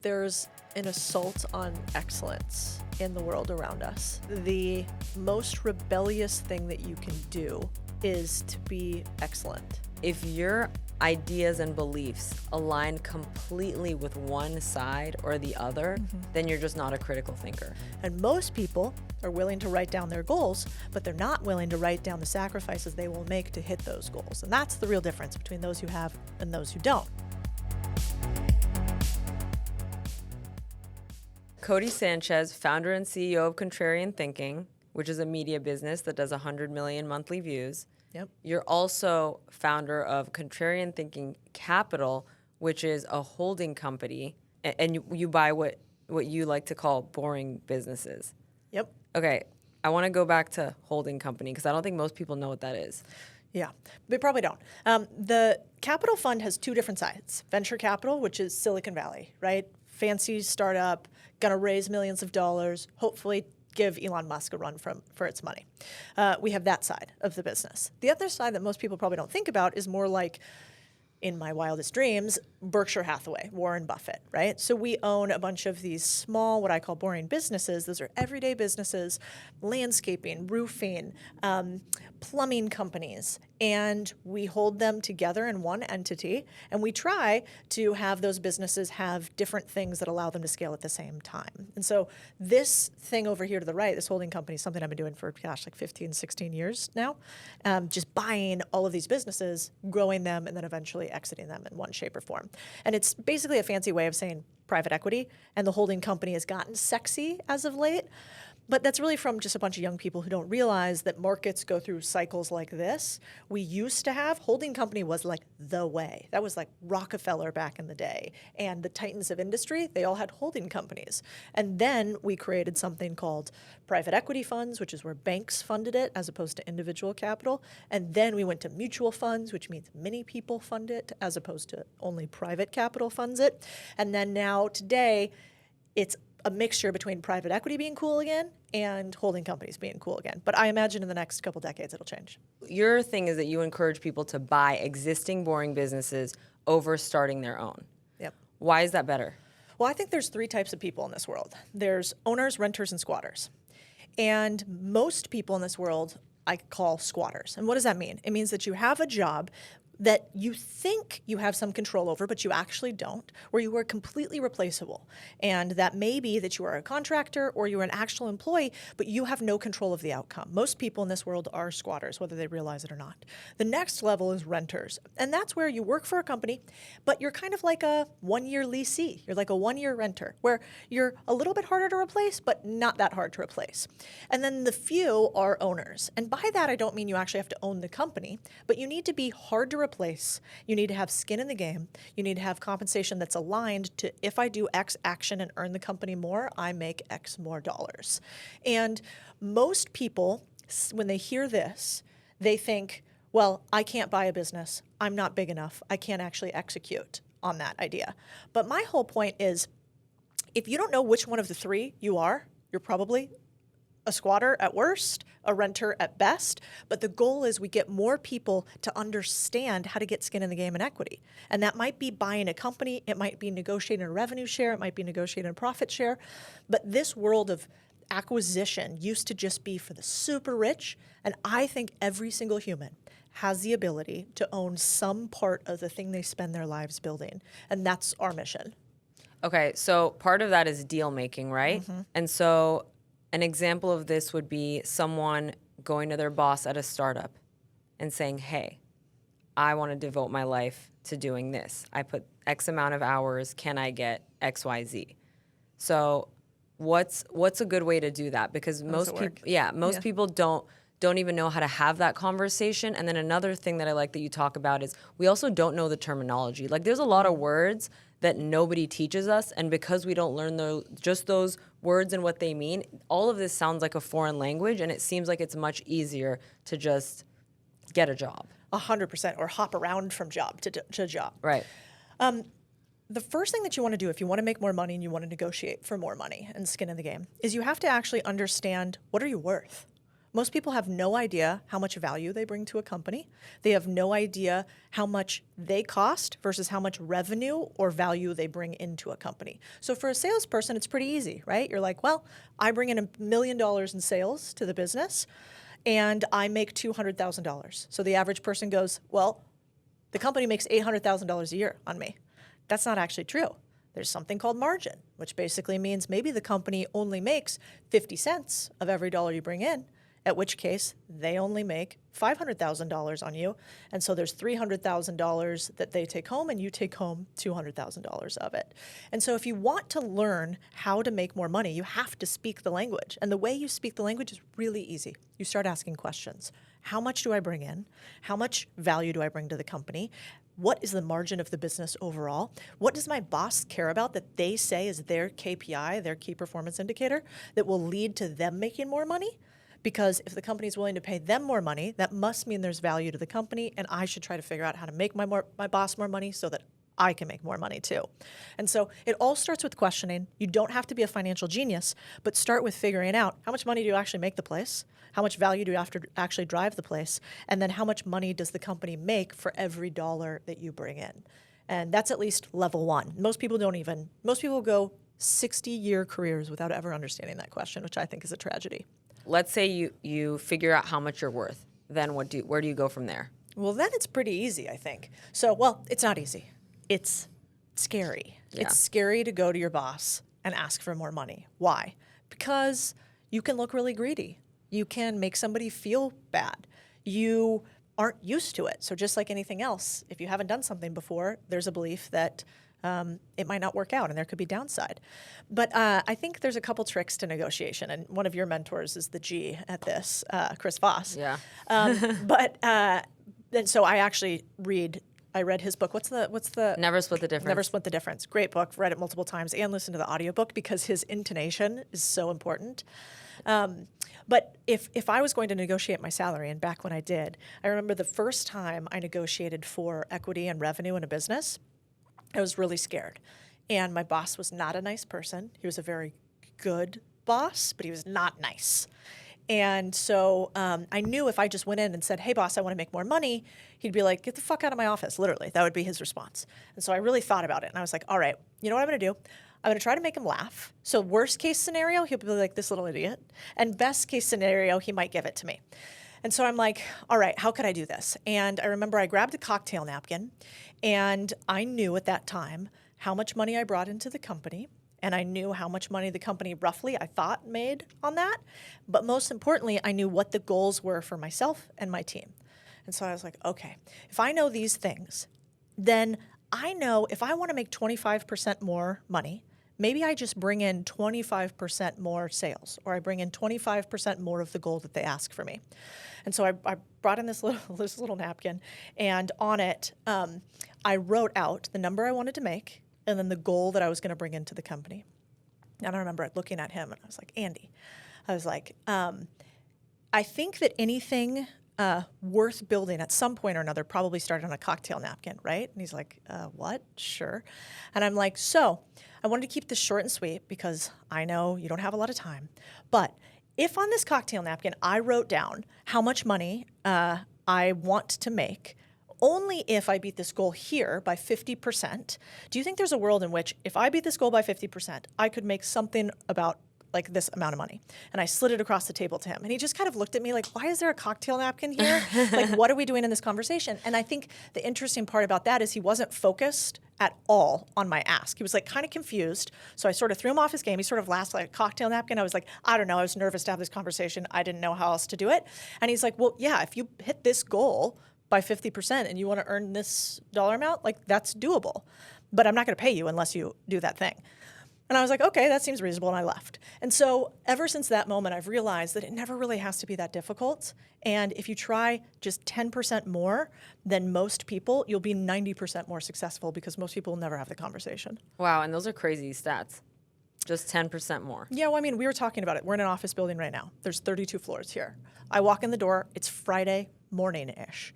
There's an assault on excellence in the world around us. The most rebellious thing that you can do is to be excellent. If your ideas and beliefs align completely with one side or the other, then you're just not a critical thinker. And most people are willing to write down their goals, but they're not willing to write down the sacrifices they will make to hit those goals. And that's the real difference between those who have and those who don't. Codie Sanchez, founder and CEO of Contrarian Thinking, which is a media business that does 100 million monthly views. Yep. You're also founder of Contrarian Thinking Capital, which is a holding company, and you buy what you like to call boring businesses. Yep. Okay, I want to go back to holding company because I don't think most people know what that is. Yeah, they probably don't. The capital fund has two different sides. Venture capital, which is Silicon Valley, right? Fancy startup, gonna raise millions of dollars, hopefully give Elon Musk a run for its money. We have that side of the business. The other side that most people probably don't think about is more like, in my wildest dreams, Berkshire Hathaway, Warren Buffett, right? So we own a bunch of these small, what I call boring businesses. Those are everyday businesses, landscaping, roofing, plumbing companies, and we hold them together in one entity, and we try to have those businesses have different things that allow them to scale at the same time. And so this thing over here to the right, this holding company, is something I've been doing for, like 15, 16 years now, just buying all of these businesses, growing them, and then eventually exiting them in one shape or form. And it's basically a fancy way of saying private equity, and the holding company has gotten sexy as of late. But that's really from just a bunch of young people who don't realize that markets go through cycles like this. We used to have, holding company was like the way. That was like Rockefeller back in the day. And the titans of industry, they all had holding companies. And then we created something called private equity funds, which is where banks funded it as opposed to individual capital. And then we went to mutual funds, which means many people fund it as opposed to only private capital funds it. And then now today, it's a mixture between private equity being cool again and holding companies being cool again. But I imagine in the next couple decades it'll change. Your thing is that you encourage people to buy existing boring businesses over starting their own. Yep. Why is that better? Well, I think there's three types of people in this world. There's owners, renters, and squatters. And most people in this world I call squatters. And what does that mean? It means that you have a job that you think you have some control over, but you actually don't, where you are completely replaceable. And that may be that you are a contractor or you're an actual employee, but you have no control of the outcome. Most people in this world are squatters, whether they realize it or not. The next level is renters. And that's where you work for a company, but you're kind of like a one-year leasee. You're like a one-year renter, where you're a little bit harder to replace, but not that hard to replace. And then the few are owners. And by that, I don't mean you actually have to own the company, but you need to be hard to replace. You need to have skin in the game. You need to have compensation that's aligned to, if I do X action and earn the company more, I make X more dollars. And most people, when they hear this, they think, well, I can't buy a business. I'm not big enough. I can't actually execute on that idea. But my whole point is, if you don't know which one of the three you are, you're probably a squatter at worst, a renter at best, but the goal is we get more people to understand how to get skin in the game and equity. And that might be buying a company, it might be negotiating a revenue share, it might be negotiating a profit share, but this world of acquisition used to just be for the super rich, and I think every single human has the ability to own some part of the thing they spend their lives building, and that's our mission. Okay, so part of that is deal making, right? And so an example of this would be someone going to their boss at a startup and saying, hey, I want to devote my life to doing this. I put X amount of hours. Can I get X, Y, Z? So what's a good way to do that? Because most people don't even know how to have that conversation. And then another thing that I like that you talk about is we also don't know the terminology. Like there's a lot of words that nobody teaches us, and because we don't learn those words and what they mean, all of this sounds like a foreign language, and it seems like it's much easier to just get a job. 100%, or hop around from job to job. Right. The first thing that you want to do if you want to make more money and you want to negotiate for more money and skin in the game is you have to actually understand, what are you worth? Most people have no idea how much value they bring to a company. They have no idea how much they cost versus how much revenue or value they bring into a company. So for a salesperson, it's pretty easy, right? You're like, well, I bring in $1 million in sales to the business and I make $200,000. So the average person goes, well, the company makes $800,000 a year on me. That's not actually true. There's something called margin, which basically means maybe the company only makes 50 cents of every dollar you bring in, at which case they only make $500,000 on you. And so there's $300,000 that they take home and you take home $200,000 of it. And so if you want to learn how to make more money, you have to speak the language. And the way you speak the language is really easy. You start asking questions. How much do I bring in? How much value do I bring to the company? What is the margin of the business overall? What does my boss care about that they say is their KPI, their key performance indicator, that will lead to them making more money? Because if the company is willing to pay them more money, that must mean there's value to the company, and I should try to figure out how to make my boss more money so that I can make more money too. And so it all starts with questioning. You don't have to be a financial genius, but start with figuring out how much money do you actually make the place? How much value do you have to actually drive the place? And then how much money does the company make for every dollar that you bring in? And that's at least level one. Most people go 60-year careers without ever understanding that question, which I think is a tragedy. Let's say you figure out how much you're worth. Then where do you go from there? Well, then it's pretty easy, I think. So, well, it's not easy. It's scary. Yeah. It's scary to go to your boss and ask for more money. Why? Because you can look really greedy. You can make somebody feel bad. You aren't used to it. So just like anything else, if you haven't done something before, there's a belief that it might not work out and there could be downside. But I think there's a couple tricks to negotiation, and one of your mentors is the G at this, Chris Voss. Yeah. And so I read his book. What's the Never Split the Difference. Never Split the Difference. Great book. Read it multiple times and listened to the audiobook because his intonation is so important. But if I was going to negotiate my salary, and back when I did, I remember the first time I negotiated for equity and revenue in a business, I was really scared. And my boss was not a nice person. He was a very good boss, but he was not nice. And so I knew if I just went in and said, hey, boss, I want to make more money, he'd be like, get the fuck out of my office, literally. That would be his response. And so I really thought about it. And I was like, all right, you know what I'm going to do? I'm going to try to make him laugh. So worst case scenario, he'll be like, this little idiot. And best case scenario, he might give it to me. And so I'm like, all right, how could I do this? And I remember I grabbed a cocktail napkin, and I knew at that time how much money I brought into the company. And I knew how much money the company roughly, I thought, made on that. But most importantly, I knew what the goals were for myself and my team. And so I was like, okay, if I know these things, then I know if I want to make 25% more money, maybe I just bring in 25% more sales, or I bring in 25% more of the goal that they ask for me. And so I brought in this little napkin, and on it, I wrote out the number I wanted to make, and then the goal that I was going to bring into the company. And I remember looking at him, and I was like, Andy, I was like, I think that anything worth building at some point or another probably started on a cocktail napkin, right? And he's like, what? Sure. And I'm like, so I wanted to keep this short and sweet because I know you don't have a lot of time. But if on this cocktail napkin I wrote down how much money I want to make, only if I beat this goal here by 50%, do you think there's a world in which if I beat this goal by 50%, I could make something about like this amount of money? And I slid it across the table to him. And he just kind of looked at me like, why is there a cocktail napkin here? Like, what are we doing in this conversation? And I think the interesting part about that is he wasn't focused at all on my ask. He was like kind of confused. So I sort of threw him off his game. He sort of laughed like a cocktail napkin. I was like, I don't know. I was nervous to have this conversation. I didn't know how else to do it. And he's like, well, yeah, if you hit this goal by 50% and you want to earn this dollar amount, like that's doable. But I'm not going to pay you unless you do that thing. And I was like, okay, that seems reasonable, and I left. And so ever since that moment, I've realized that it never really has to be that difficult. And if you try just 10% more than most people, you'll be 90% more successful because most people will never have the conversation. Wow, and those are crazy stats. Just 10% more. Yeah, well, I mean, we were talking about it. We're in an office building right now. There's 32 floors here. I walk in the door. It's Friday morning-ish.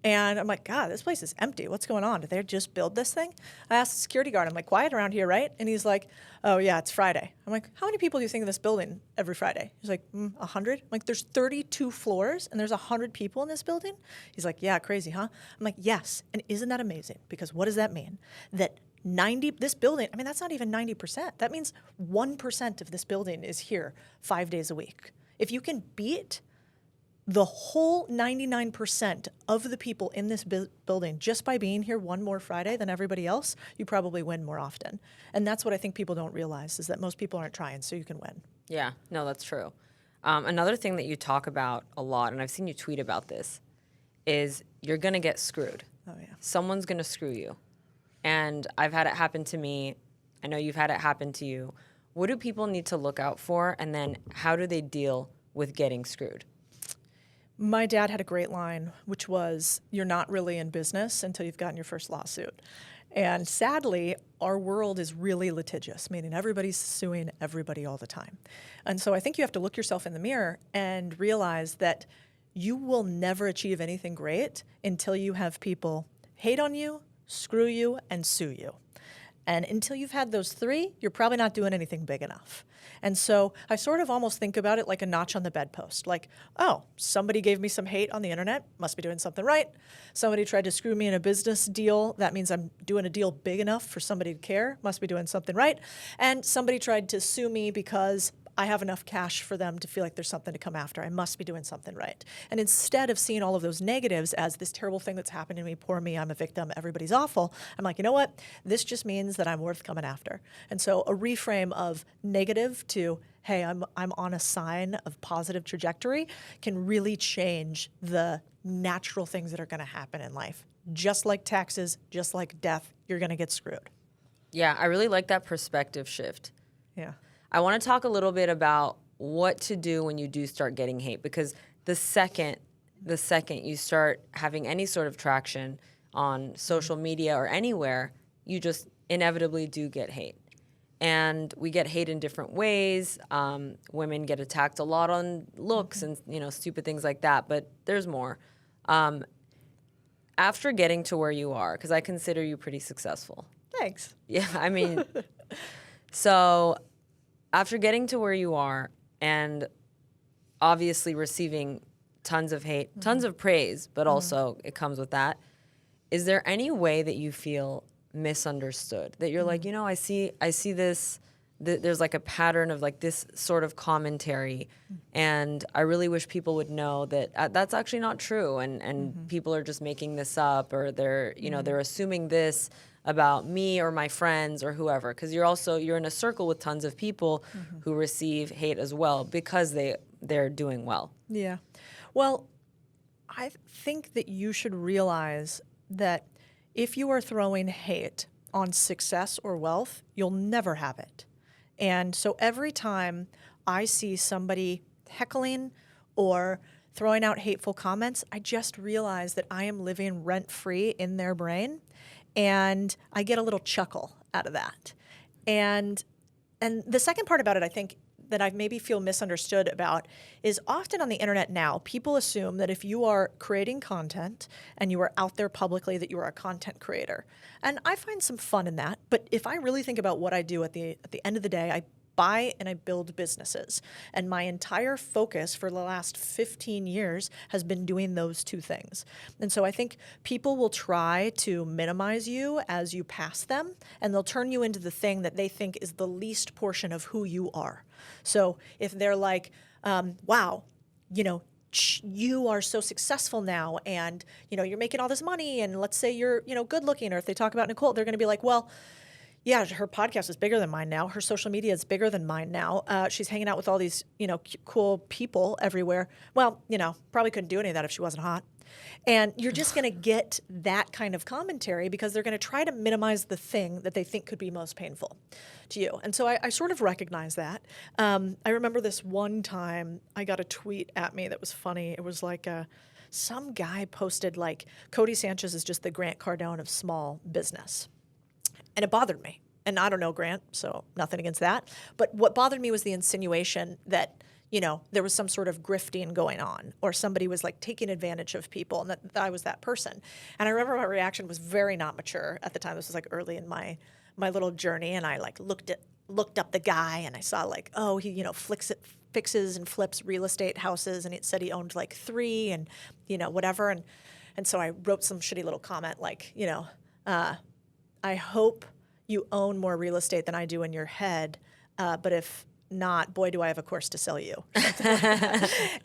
And I'm like, God, this place is empty. What's going on? Did they just build this thing? I asked the security guard, I'm like, quiet around here, right? And he's like, oh, yeah, it's Friday. I'm like, how many people do you think in this building every Friday? He's like, 100. I'm like, there's 32 floors and there's 100 people in this building? He's like, yeah, crazy, huh? I'm like, yes. And isn't that amazing? Because what does that mean? That this building, I mean, that's not even 90%. That means 1% of this building is here 5 days a week. If you can beat the whole 99% of the people in this building just by being here one more Friday than everybody else, you probably win more often. And that's what I think people don't realize, is that most people aren't trying, so you can win. Yeah, no, that's true. Another thing that you talk about a lot, and I've seen you tweet about this, is you're going to get screwed. Oh, yeah. Someone's going to screw you. And I've had it happen to me. I know you've had it happen to you. What do people need to look out for? And then how do they deal with getting screwed? My dad had a great line, which was, you're not really in business until you've gotten your first lawsuit. And sadly, our world is really litigious, meaning everybody's suing everybody all the time. And so I think you have to look yourself in the mirror and realize that you will never achieve anything great until you have people hate on you, screw you, and sue you. And until you've had those three, you're probably not doing anything big enough. And so I sort of almost think about it like a notch on the bedpost. Like, oh, somebody gave me some hate on the internet, must be doing something right. Somebody tried to screw me in a business deal, that means I'm doing a deal big enough for somebody to care, must be doing something right. And somebody tried to sue me because I have enough cash for them to feel like there's something to come after. I must be doing something right. And instead of seeing all of those negatives as this terrible thing that's happened to me, poor me, I'm a victim, everybody's awful, I'm like, you know what? This just means that I'm worth coming after. And so a reframe of negative to, hey, I'm on a sign of positive trajectory can really change the natural things that are going to happen in life. Just like taxes, just like death, you're going to get screwed. Yeah, I really like that perspective shift. Yeah. I want to talk a little bit about what to do when you do start getting hate, because the second you start having any sort of traction on social media or anywhere, you just inevitably do get hate. And we get hate in different ways. Women get attacked a lot on looks and stupid things like that, but there's more. After getting to where you are, because I consider you pretty successful. Thanks. Yeah, I mean, so after getting to where you are and obviously receiving tons of hate, tons of praise, but also it comes with that, is there any way that you feel misunderstood? That you're like, I see this, there's like a pattern of like this sort of commentary, and I really wish people would know that that's actually not true, and people are just making this up, or they're assuming this about me or my friends or whoever, because you're in a circle with tons of people who receive hate as well because they're doing well. Yeah. Well, I think that you should realize that if you are throwing hate on success or wealth, you'll never have it. And so every time I see somebody heckling or throwing out hateful comments, I just realize that I am living rent-free in their brain. And I get a little chuckle out of that. And the second part about it, I think, that I maybe feel misunderstood about is often on the internet now, people assume that if you are creating content and you are out there publicly, that you are a content creator. And I find some fun in that. But if I really think about what I do at the end of the day, I buy and I build businesses. And my entire focus for the last 15 years has been doing those two things. And so I think people will try to minimize you as you pass them, and they'll turn you into the thing that they think is the least portion of who you are. So if they're like, wow, you are so successful now, and you're making all this money, and let's say you're good looking, or if they talk about Nicole, they're going to be like, well, yeah, her podcast is bigger than mine now. Her social media is bigger than mine now. She's hanging out with all these, cool people everywhere. Well, probably couldn't do any of that if she wasn't hot. And you're just going to get that kind of commentary because they're going to try to minimize the thing that they think could be most painful to you. And so I sort of recognize that. I remember this one time I got a tweet at me that was funny. It was like some guy posted like, Codie Sanchez is just the Grant Cardone of small business. And it bothered me. And I don't know Grant, so nothing against that. But what bothered me was the insinuation that, there was some sort of grifting going on, or somebody was like taking advantage of people, and that I was that person. And I remember my reaction was very not mature at the time. This was like early in my little journey, and I like looked up the guy, and I saw like, oh, he fixes and flips real estate houses, and it said he owned like 3 and whatever, and so I wrote some shitty little comment like, I hope you own more real estate than I do in your head, but if not, boy, do I have a course to sell you.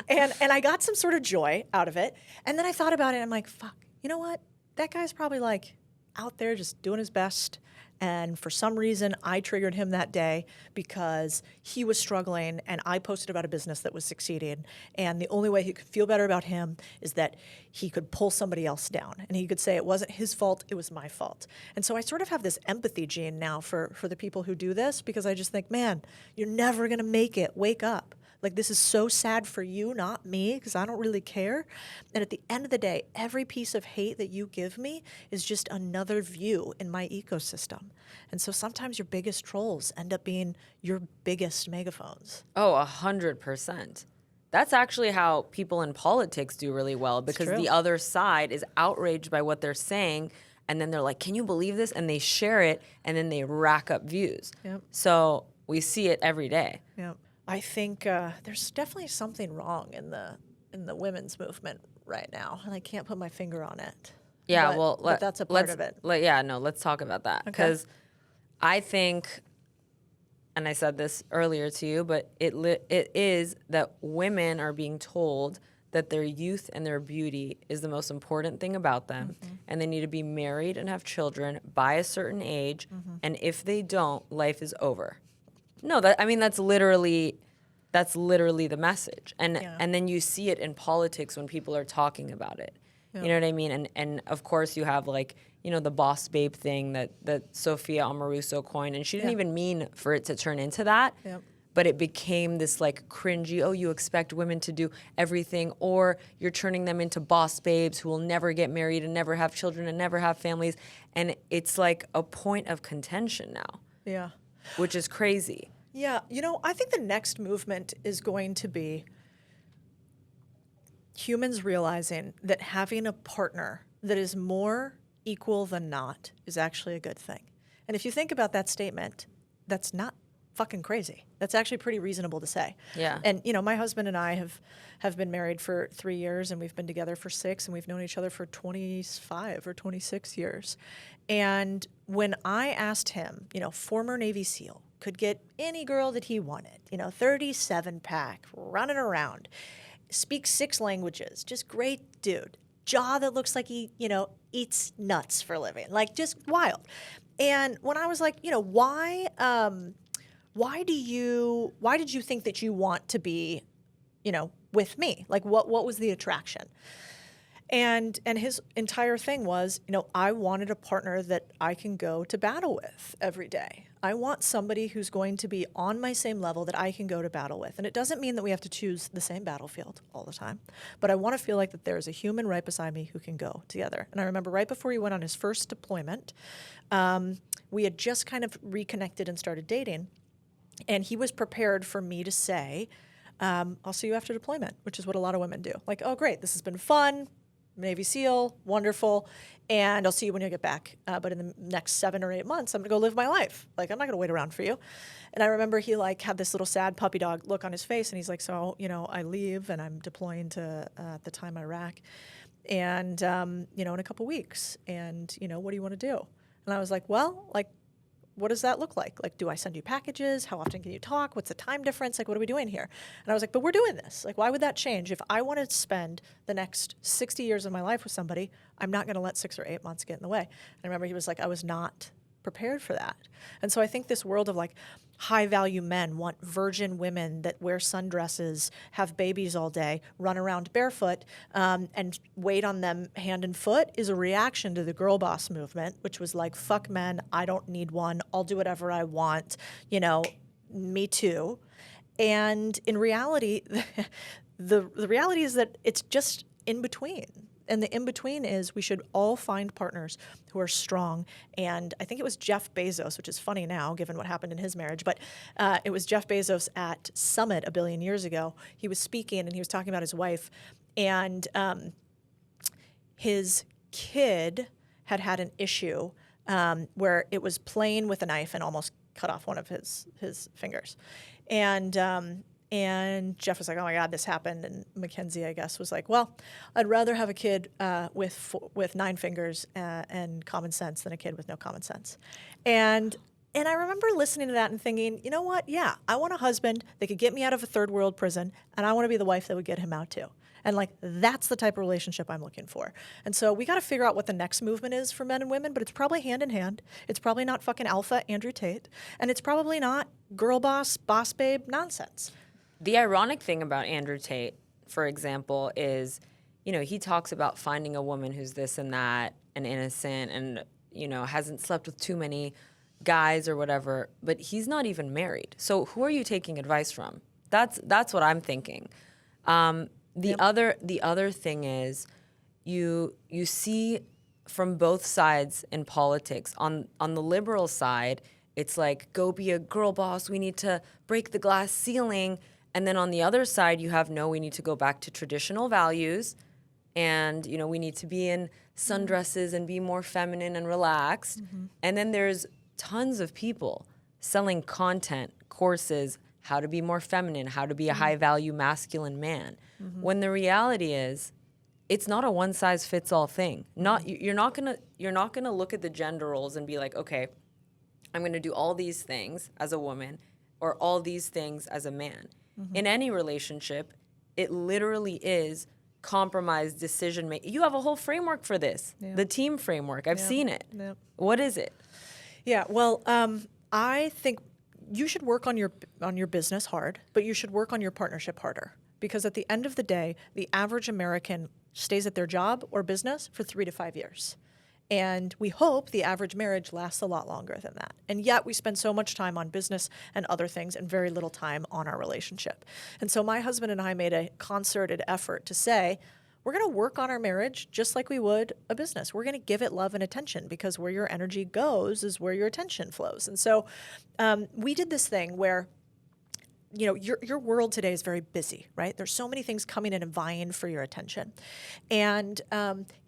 and I got some sort of joy out of it. And then I thought about it, and I'm like, fuck, you know what? That guy's probably like out there just doing his best. And for some reason, I triggered him that day because he was struggling, and I posted about a business that was succeeding. And the only way he could feel better about him is that he could pull somebody else down. And he could say it wasn't his fault, it was my fault. And so I sort of have this empathy gene now for the people who do this, because I just think, man, you're never going to make it. Wake up. Like, this is so sad for you, not me, because I don't really care. And at the end of the day, every piece of hate that you give me is just another view in my ecosystem. And so sometimes your biggest trolls end up being your biggest megaphones. Oh, 100%. That's actually how people in politics do really well, because the other side is outraged by what they're saying, and then they're like, can you believe this? And they share it, and then they rack up views. Yep. So we see it every day. Yep. I think there's definitely something wrong in the women's movement right now, and I can't put my finger on it. Yeah, but that's a part of it. Let's talk about that, because I think, and I said this earlier to you, but it is that women are being told that their youth and their beauty is the most important thing about them, and they need to be married and have children by a certain age, and if they don't, life is over. No, that's literally the message. And then you see it in politics when people are talking about it. You know what I mean? And of course you have like, the boss babe thing that Sophia Amoruso coined, and she didn't even mean for it to turn into that. Yep. But it became this like cringy, oh, you expect women to do everything, or you're turning them into boss babes who will never get married and never have children and never have families. And it's like a point of contention now. Yeah. Which is crazy. Yeah, I think the next movement is going to be humans realizing that having a partner that is more equal than not is actually a good thing. And if you think about that statement, that's not fucking crazy. That's actually pretty reasonable to say. Yeah. And, my husband and I have been married for 3 years, and we've been together for 6, and we've known each other for 25 or 26 years. And when I asked him, former Navy SEAL, could get any girl that he wanted, 37-pack, running around, speaks 6 languages, just great dude, jaw that looks like he, eats nuts for a living, like just wild. And when I was like, why did you think that you want to be, with me? Like, what was the attraction? And his entire thing was, I wanted a partner that I can go to battle with every day. I want somebody who's going to be on my same level that I can go to battle with. And it doesn't mean that we have to choose the same battlefield all the time, but I want to feel like that there's a human right beside me who can go together. And I remember right before he went on his first deployment, we had just kind of reconnected and started dating. And he was prepared for me to say, I'll see you after deployment, which is what a lot of women do. Like, oh, great, this has been fun. Navy SEAL, wonderful, and I'll see you when you get back. But in the next 7 or 8 months, I'm gonna go live my life. Like, I'm not gonna wait around for you. And I remember he like had this little sad puppy dog look on his face, and he's like, so, I leave and I'm deploying to, at the time, Iraq, and, in a couple weeks, and, what do you wanna do? And I was like, well, like, what does that look like? Like, do I send you packages? How often can you talk? What's the time difference? Like, what are we doing here? And I was like, but we're doing this. Like, why would that change? If I want to spend the next 60 years of my life with somebody, I'm not going to let 6 or 8 months get in the way. And I remember he was like, I was not prepared for that. And so I think this world of like high value men want virgin women that wear sundresses, have babies all day, run around barefoot, and wait on them hand and foot is a reaction to the girl boss movement, which was like, fuck men, I don't need one, I'll do whatever I want, me too. And in reality, the reality is that it's just in between. And the in-between is we should all find partners who are strong. And I think it was Jeff Bezos, which is funny now given what happened in his marriage, but it was Jeff Bezos at Summit a billion years ago. He was speaking and he was talking about his wife. And his kid had an issue where it was playing with a knife and almost cut off one of his fingers. And Jeff was like, oh my God, this happened. And Mackenzie, I guess, was like, well, I'd rather have a kid with 9 fingers and common sense than a kid with no common sense. And I remember listening to that and thinking, you know what? Yeah, I want a husband that could get me out of a third world prison, and I want to be the wife that would get him out too. And like, that's the type of relationship I'm looking for. And so we got to figure out what the next movement is for men and women, but it's probably hand in hand. It's probably not fucking alpha Andrew Tate. And it's probably not girl boss babe nonsense. The ironic thing about Andrew Tate, for example, is, you know, he talks about finding a woman who's this and that and innocent and, you know, hasn't slept with too many guys or whatever, but he's not even married. So who are you taking advice from? That's what I'm thinking. The other thing is you see from both sides in politics. On the liberal side, it's like, go be a girl boss. We need to break the glass ceiling. And then on the other side, you have, no, we need to go back to traditional values. And, you know, we need to be in sundresses and be more feminine and relaxed. Mm-hmm. And then there's tons of people selling content, courses, how to be more feminine, how to be a high-value masculine man. Mm-hmm. When the reality is, it's not a one-size-fits-all thing. You're not gonna look at the gender roles and be like, okay, I'm gonna do all these things as a woman or all these things as a man. Mm-hmm. In any relationship, it literally is compromise, decision making. You have a whole framework for this, the team framework. I've seen it. Yep. What is it? Yeah, well, I think you should work on your business hard, but you should work on your partnership harder. Because at the end of the day, the average American stays at their job or business for 3 to 5 years. And we hope the average marriage lasts a lot longer than that. And yet we spend so much time on business and other things and very little time on our relationship. And so my husband and I made a concerted effort to say, we're going to work on our marriage just like we would a business. We're going to give it love and attention, because where your energy goes is where your attention flows. And so we did this thing where, you know, your world today is very busy, right? There's so many things coming in and vying for your attention. And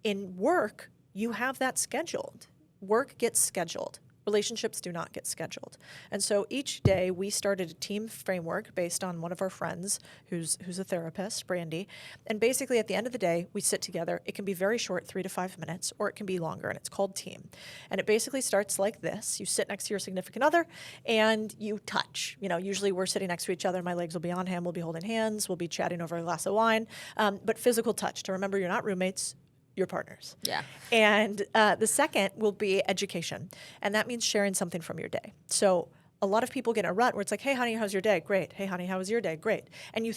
in work, you have that scheduled. Work gets scheduled. Relationships do not get scheduled. And so each day we started a team framework based on one of our friends who's a therapist, Brandy. And basically at the end of the day, we sit together. It can be very short, 3 to 5 minutes, or it can be longer, and it's called team. And it basically starts like this. You sit next to your significant other and you touch. You know, usually we're sitting next to each other. My legs will be on him. We'll be holding hands. We'll be chatting over a glass of wine. But physical touch, to remember you're not roommates, your partners. Yeah. And the second will be education. And that means sharing something from your day. So a lot of people get in a rut where it's like, hey, honey, how's your day? Great. Hey, honey, how was your day? Great. And you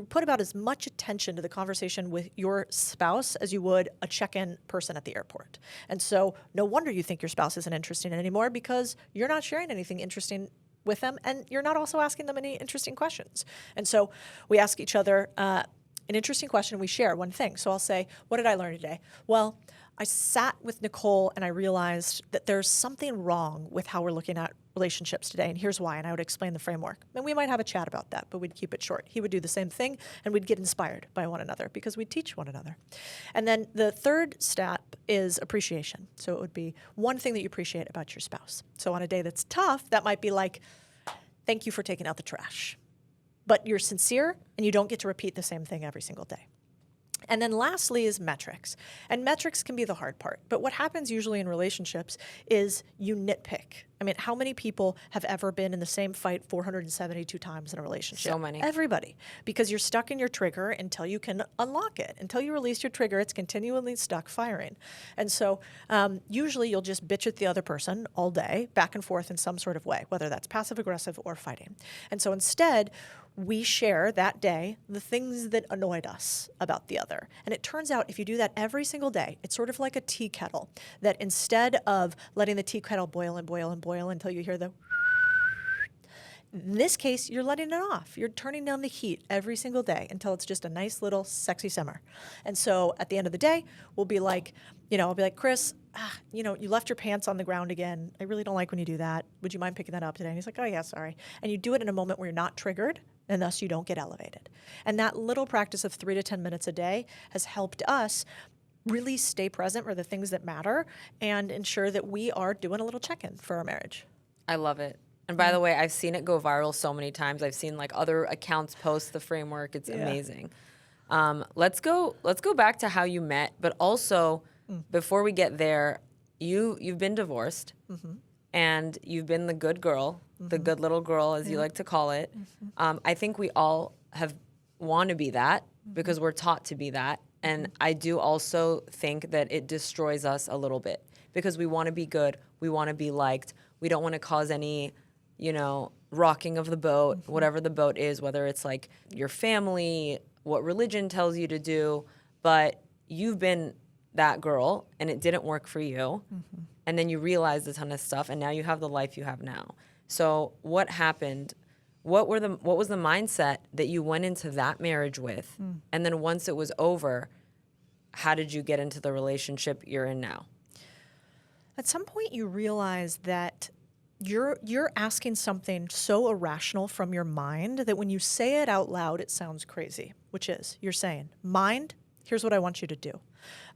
put about as much attention to the conversation with your spouse as you would a check-in person at the airport. And so no wonder you think your spouse isn't interesting anymore, because you're not sharing anything interesting with them, and you're not also asking them any interesting questions. And so we ask each other an interesting question, we share one thing. So I'll say, what did I learn today? Well, I sat with Nicole and I realized that there's something wrong with how we're looking at relationships today, and here's why, and I would explain the framework. And we might have a chat about that, but we'd keep it short. He would do the same thing, and we'd get inspired by one another because we'd teach one another. And then the third step is appreciation. So it would be one thing that you appreciate about your spouse. So on a day that's tough, that might be like, thank you for taking out the trash. But you're sincere, and you don't get to repeat the same thing every single day. And then lastly is metrics. And metrics can be the hard part. But what happens usually in relationships is you nitpick. I mean, how many people have ever been in the same fight 472 times in a relationship? So many. Everybody. Because you're stuck in your trigger until you can unlock it. Until you release your trigger, it's continually stuck firing. And so usually you'll just bitch at the other person all day, back and forth in some sort of way, whether that's passive-aggressive or fighting. And so instead, we share that day the things that annoyed us about the other. And it turns out if you do that every single day, it's sort of like a tea kettle, that instead of letting the tea kettle boil and boil and boil until you hear the In this case, you're letting it off. You're turning down the heat every single day until it's just a nice little sexy summer. And so at the end of the day, we'll be like, I'll be like, Chris, you left your pants on the ground again. I really don't like when you do that. Would you mind picking that up today? And he's like, oh yeah, sorry. And you do it in a moment where you're not triggered, and thus you don't get elevated. And that little practice of 3 to 10 minutes a day has helped us really stay present for the things that matter and ensure that we are doing a little check-in for our marriage. I love it. And by the way, I've seen it go viral so many times. I've seen like other accounts post the framework. It's amazing. Let's go back to how you met, but also before we get there, you've been divorced and you've been the good girl, the good little girl, as you like to call it. I think we all want to be that because we're taught to be that. And I do also think that it destroys us a little bit because we want to be good. We want to be liked. We don't want to cause any, rocking of the boat, whatever the boat is, whether it's like your family, what religion tells you to do. But you've been that girl and it didn't work for you. And then you realized a ton of stuff and now you have the life you have now. So what happened? What was the mindset that you went into that marriage with? And then once it was over, how did you get into the relationship you're in now? At some point you realize that you're asking something so irrational from your mind that when you say it out loud, it sounds crazy, which is you're saying, mind, here's what I want you to do.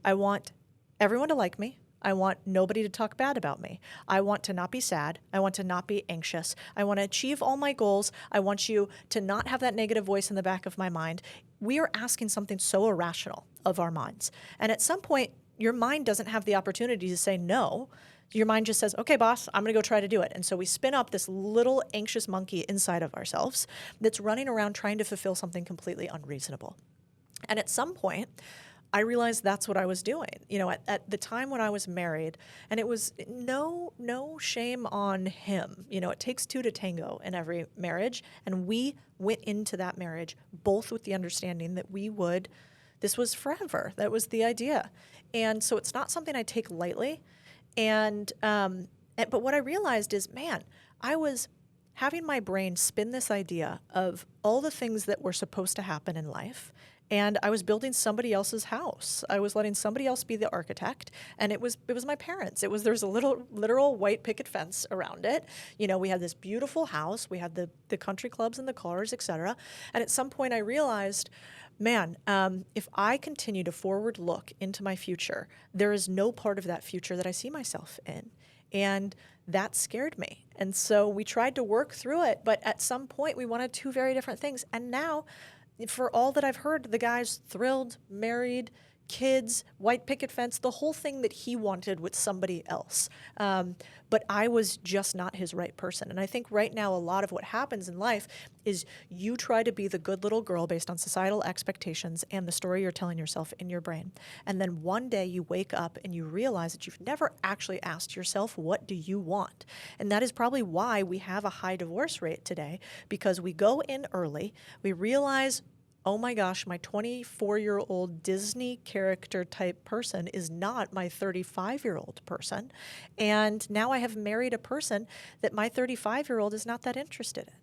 I want everyone to like me. I want nobody to talk bad about me. I want to not be sad. I want to not be anxious. I want to achieve all my goals. I want you to not have that negative voice in the back of my mind. We are asking something so irrational of our minds. And at some point, your mind doesn't have the opportunity to say no. Your mind just says, okay, boss, I'm going to go try to do it. And so we spin up this little anxious monkey inside of ourselves that's running around trying to fulfill something completely unreasonable. And at some point, I realized that's what I was doing. At the time when I was married, and it was no shame on him. It takes two to tango in every marriage. And we went into that marriage both with the understanding that this was forever. That was the idea. And so it's not something I take lightly. But what I realized is, man, I was having my brain spin this idea of all the things that were supposed to happen in life. And I was building somebody else's house. I was letting somebody else be the architect, and it was my parents. There's a literal white picket fence around it. We had this beautiful house. We had the country clubs and the cars, et cetera. And at some point, I realized, man, if I continue to forward look into my future, there is no part of that future that I see myself in, and that scared me. And so we tried to work through it, but at some point, we wanted two very different things. And now, for all that I've heard, the guy's thrilled, married, kids, white picket fence, the whole thing that he wanted with somebody else. But I was just not his right person. And I think right now a lot of what happens in life is you try to be the good little girl based on societal expectations and the story you're telling yourself in your brain. And then one day you wake up and you realize that you've never actually asked yourself, what do you want? And that is probably why we have a high divorce rate today, because we go in early, we realize, oh my gosh, my 24-year-old Disney character type person is not my 35-year-old person. And now I have married a person that my 35-year-old is not that interested in.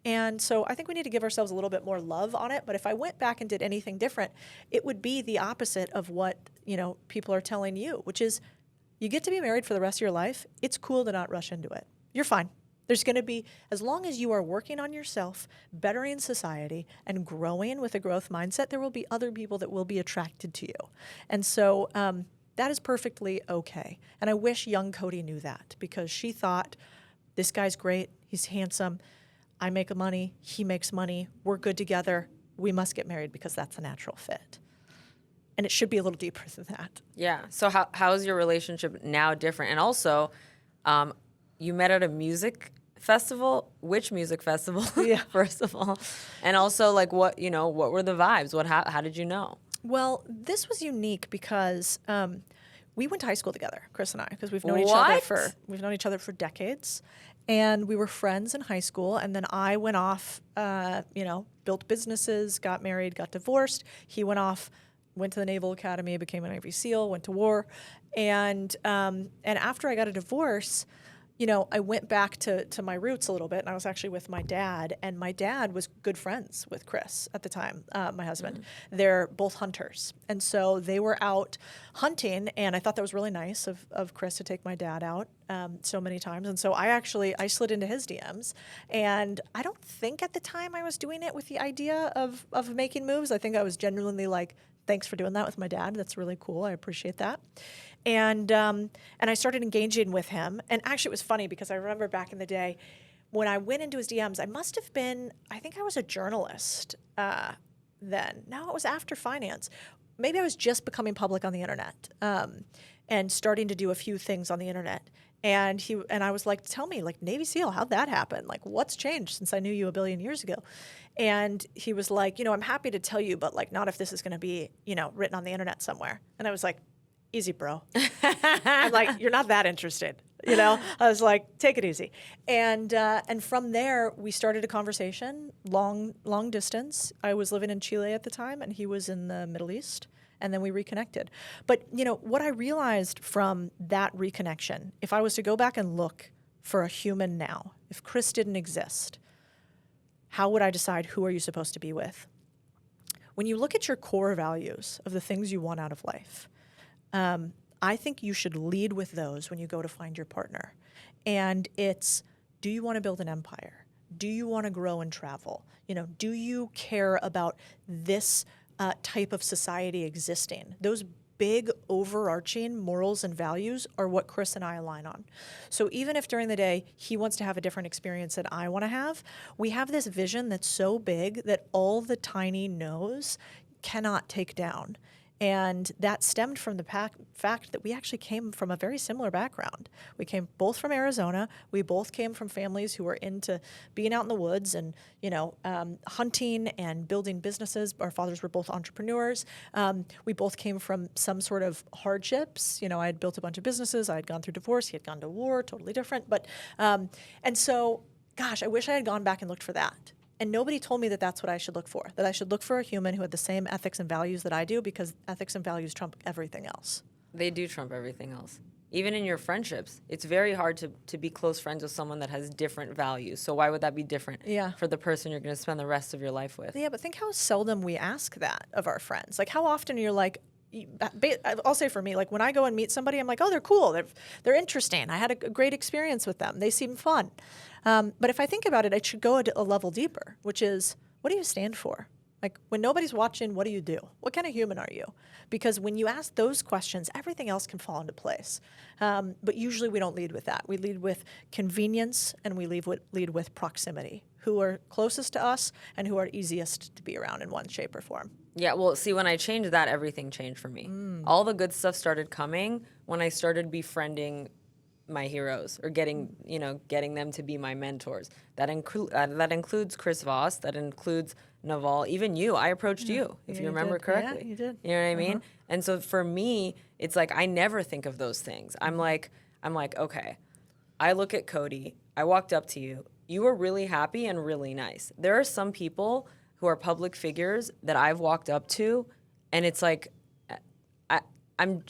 And so I think we need to give ourselves a little bit more love on it. But if I went back and did anything different, it would be the opposite of what, people are telling you, which is you get to be married for the rest of your life. It's cool to not rush into it. You're fine. There's going to be, as long as you are working on yourself, bettering society, and growing with a growth mindset, there will be other people that will be attracted to you. And so that is perfectly okay. And I wish young Codie knew that, because she thought, this guy's great, he's handsome, I make money, he makes money, we're good together, we must get married because that's a natural fit. And it should be a little deeper than that. Yeah. So how is your relationship now different? And also, you met at a music festival. Which music festival? Yeah. First of all, and also what were the vibes? How did you know? Well, this was unique because we went to high school together, Chris and I, because we've known each other for decades, and we were friends in high school. And then I went off, built businesses, got married, got divorced. He went off, went to the Naval Academy, became a Navy SEAL, went to war, and after I got a divorce, I went back to my roots a little bit, and I was actually with my dad, and my dad was good friends with Chris at the time, my husband. They're both hunters, and so they were out hunting, and I thought that was really nice of Chris to take my dad out so many times, and so I slid into his DMs, and I don't think at the time I was doing it with the idea of making moves. I think I was genuinely like, thanks for doing that with my dad. That's really cool. I appreciate that. And I started engaging with him. And actually, it was funny because I remember back in the day when I went into his DMs, I think I was a journalist then. No, it was after finance. Maybe I was just becoming public on the internet and starting to do a few things on the internet. And I was like, tell me, like, Navy SEAL, how'd that happen? Like, what's changed since I knew you a billion years ago? And he was like, I'm happy to tell you, but like, not if this is going to be, written on the internet somewhere. And I was like, easy, bro. I'm like, you're not that interested. I was like, take it easy. And from there, we started a conversation, long distance. I was living in Chile at the time, and he was in the Middle East. And then we reconnected. But, what I realized from that reconnection, if I was to go back and look for a human now, if Chris didn't exist, how would I decide who are you supposed to be with? When you look at your core values of the things you want out of life, I think you should lead with those when you go to find your partner. And it's, do you want to build an empire? Do you want to grow and travel? Do you care about this type of society existing? Those big overarching morals and values are what Chris and I align on. So even if during the day he wants to have a different experience that I want to have, we have this vision that's so big that all the tiny no's cannot take down. And that stemmed from the fact that we actually came from a very similar background. We came both from Arizona. We both came from families who were into being out in the woods and, hunting and building businesses. Our fathers were both entrepreneurs. We both came from some sort of hardships. I had built a bunch of businesses. I had gone through divorce. He had gone to war, totally different. But, and so, gosh, I wish I had gone back and looked for that. And nobody told me that that's what I should look for, that I should look for a human who had the same ethics and values that I do, because ethics and values trump everything else. They do trump everything else. Even in your friendships, it's very hard to be close friends with someone that has different values. So why would that be different for the person you're going to spend the rest of your life with? Yeah, but think how seldom we ask that of our friends. Like, how often you're like, I'll say for me, like when I go and meet somebody, I'm like, oh, they're cool. They're interesting. I had a great experience with them. They seem fun. But if I think about it, I should go a level deeper, which is, what do you stand for? Like, when nobody's watching, what do you do? What kind of human are you? Because when you ask those questions, everything else can fall into place. But usually we don't lead with that. We lead with convenience, and we lead with proximity. Who are closest to us and who are easiest to be around in one shape or form. Yeah, well, see, when I changed that, everything changed for me. All the good stuff started coming when I started befriending my heroes, or getting them to be my mentors. That includes Chris Voss. That includes Naval. Even you. I approached you, if you remember correctly. Yeah, you did. You know what I mean? And so for me, it's like I never think of those things. I'm like, okay, I look at Codie. I walked up to you. You were really happy and really nice. There are some people who are public figures that I've walked up to, and it's like,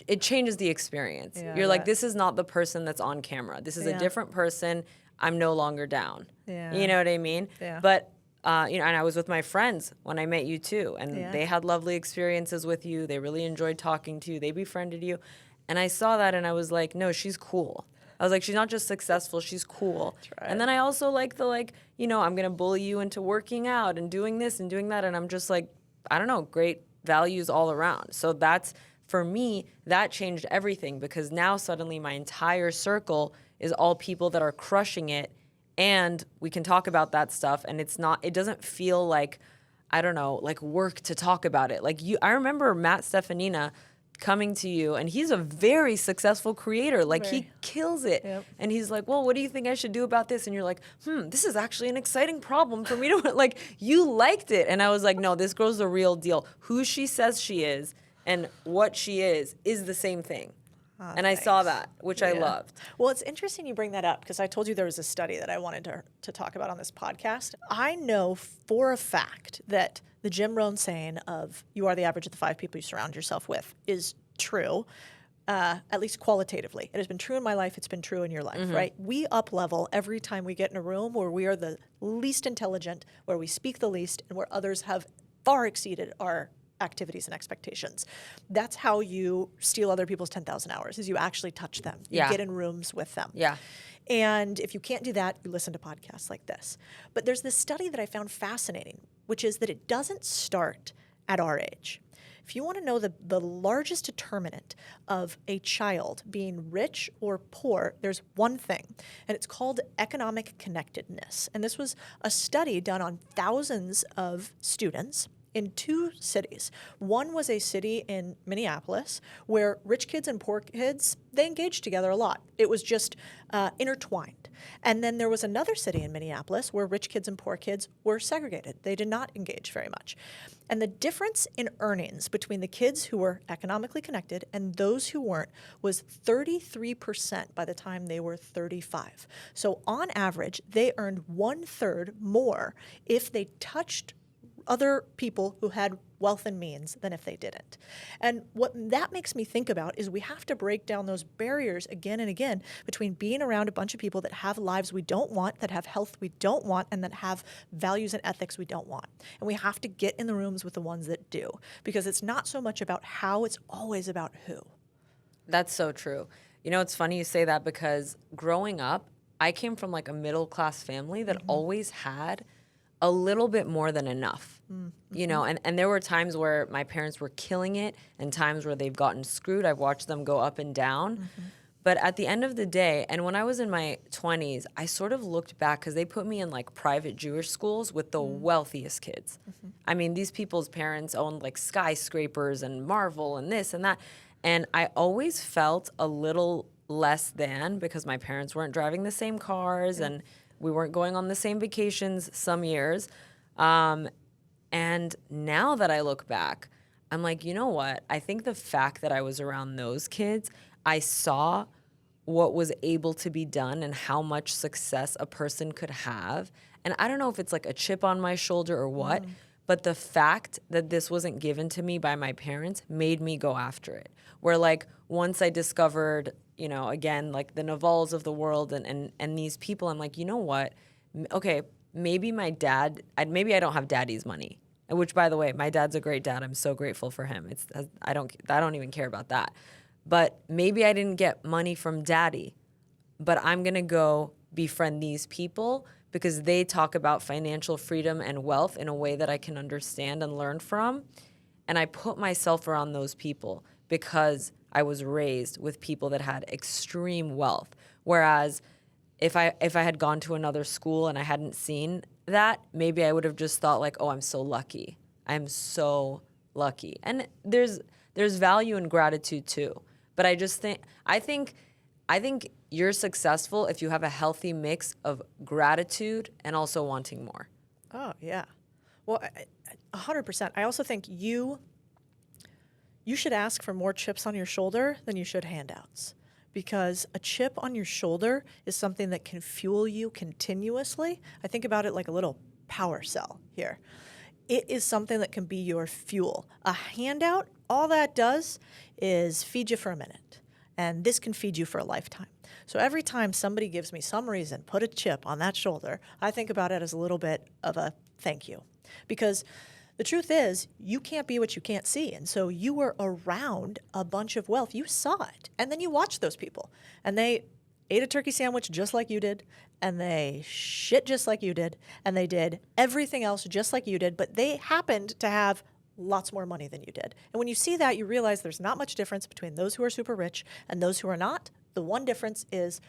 it changes the experience. Yeah, You're like, this is not the person that's on camera. This is a different person. I'm no longer down. Yeah. You know what I mean? Yeah. But, and I was with my friends when I met you too, and they had lovely experiences with you. They really enjoyed talking to you. They befriended you. And I saw that, and I was like, no, she's cool. I was like, she's not just successful, she's cool. That's right. And then I also like I'm going to bully you into working out and doing this and doing that. And I'm just like, I don't know, great values all around. So that's, for me, that changed everything, because now suddenly my entire circle is all people that are crushing it, and we can talk about that stuff, and it doesn't feel like, I don't know, like work to talk about it. Like I remember Matt Stefanina coming to you, and he's a very successful creator. Like, he kills it. Yep. And he's like, well, what do you think I should do about this? And you're like, this is actually an exciting problem for me to, like, you liked it. And I was like, no, this girl's the real deal. Who she says she is and what she is the same thing. Oh, and thanks. I saw that, which I loved. Well, it's interesting you bring that up, because I told you there was a study that I wanted to talk about on this podcast. I know for a fact that the Jim Rohn saying of, you are the average of the 5 people you surround yourself with, is true. at least qualitatively. It has been true in my life. It's been true in your life, right? We up level every time we get in a room where we are the least intelligent, where we speak the least, and where others have far exceeded our activities and expectations. That's how you steal other people's 10,000 hours, is you actually touch them. You Yeah. get in rooms with them. Yeah. And if you can't do that, you listen to podcasts like this. But there's this study that I found fascinating, which is that it doesn't start at our age. If you want to know the largest determinant of a child being rich or poor, there's one thing, and it's called economic connectedness. And this was a study done on thousands of students in 2 cities. One was a city in Minneapolis where rich kids and poor kids, they engaged together a lot. It was just intertwined. And then there was another city in Minneapolis where rich kids and poor kids were segregated. They did not engage very much. And the difference in earnings between the kids who were economically connected and those who weren't was 33% by the time they were 35. So on average, they earned 1/3 more if they touched other people who had wealth and means than if they didn't. And what that makes me think about is we have to break down those barriers again and again between being around a bunch of people that have lives we don't want, that have health we don't want, and that have values and ethics we don't want. And we have to get in the rooms with the ones that do, because it's not so much about how, it's always about who. That's so true. You know, it's funny you say that because growing up, I came from like a middle class family that always had a little bit more than enough, you know, and there were times where my parents were killing it and times where they've gotten screwed. I've watched them go up and down. But at the end of the day, and when I was in my 20s, I sort of looked back because they put me in like private Jewish schools with the wealthiest kids. I mean, these people's parents owned like skyscrapers and Marvel and this and that. And I always felt a little less than because my parents weren't driving the same cars and we weren't going on the same vacations some years. And now that I look back, I'm like, you know what? I think the fact that I was around those kids, I saw what was able to be done and how much success a person could have. And I don't know if it's like a chip on my shoulder or what, but the fact that this wasn't given to me by my parents made me go after it. Where like once I discovered, you know, again, like the Navals of the world and these people, I'm like, you know what? Okay, maybe my dad, maybe I don't have daddy's money. Which, by the way, my dad's a great dad. I'm so grateful for him. I don't even care about that. But maybe I didn't get money from daddy, but I'm gonna go befriend these people because they talk about financial freedom and wealth in a way that I can understand and learn from. And I put myself around those people because I was raised with people that had extreme wealth. Whereas if I had gone to another school and I hadn't seen that, maybe I would have just thought like, oh, I'm so lucky. I'm so lucky. And there's value in gratitude too. But I think you're successful if you have a healthy mix of gratitude and also wanting more. Oh, yeah. Well, 100%. I also think you should ask for more chips on your shoulder than you should handouts. Because a chip on your shoulder is something that can fuel you continuously. I think about it like a little power cell here. It is something that can be your fuel. A handout, all that does is feed you for a minute. And this can feed you for a lifetime. So every time somebody gives me some reason, put a chip on that shoulder, I think about it as a little bit of a thank you. Because the truth is, you can't be what you can't see. And so you were around a bunch of wealth. You saw it. And then you watched those people. And they ate a turkey sandwich just like you did. And they shit just like you did. And they did everything else just like you did. But they happened to have lots more money than you did. And when you see that, you realize there's not much difference between those who are super rich and those who are not. The one difference is,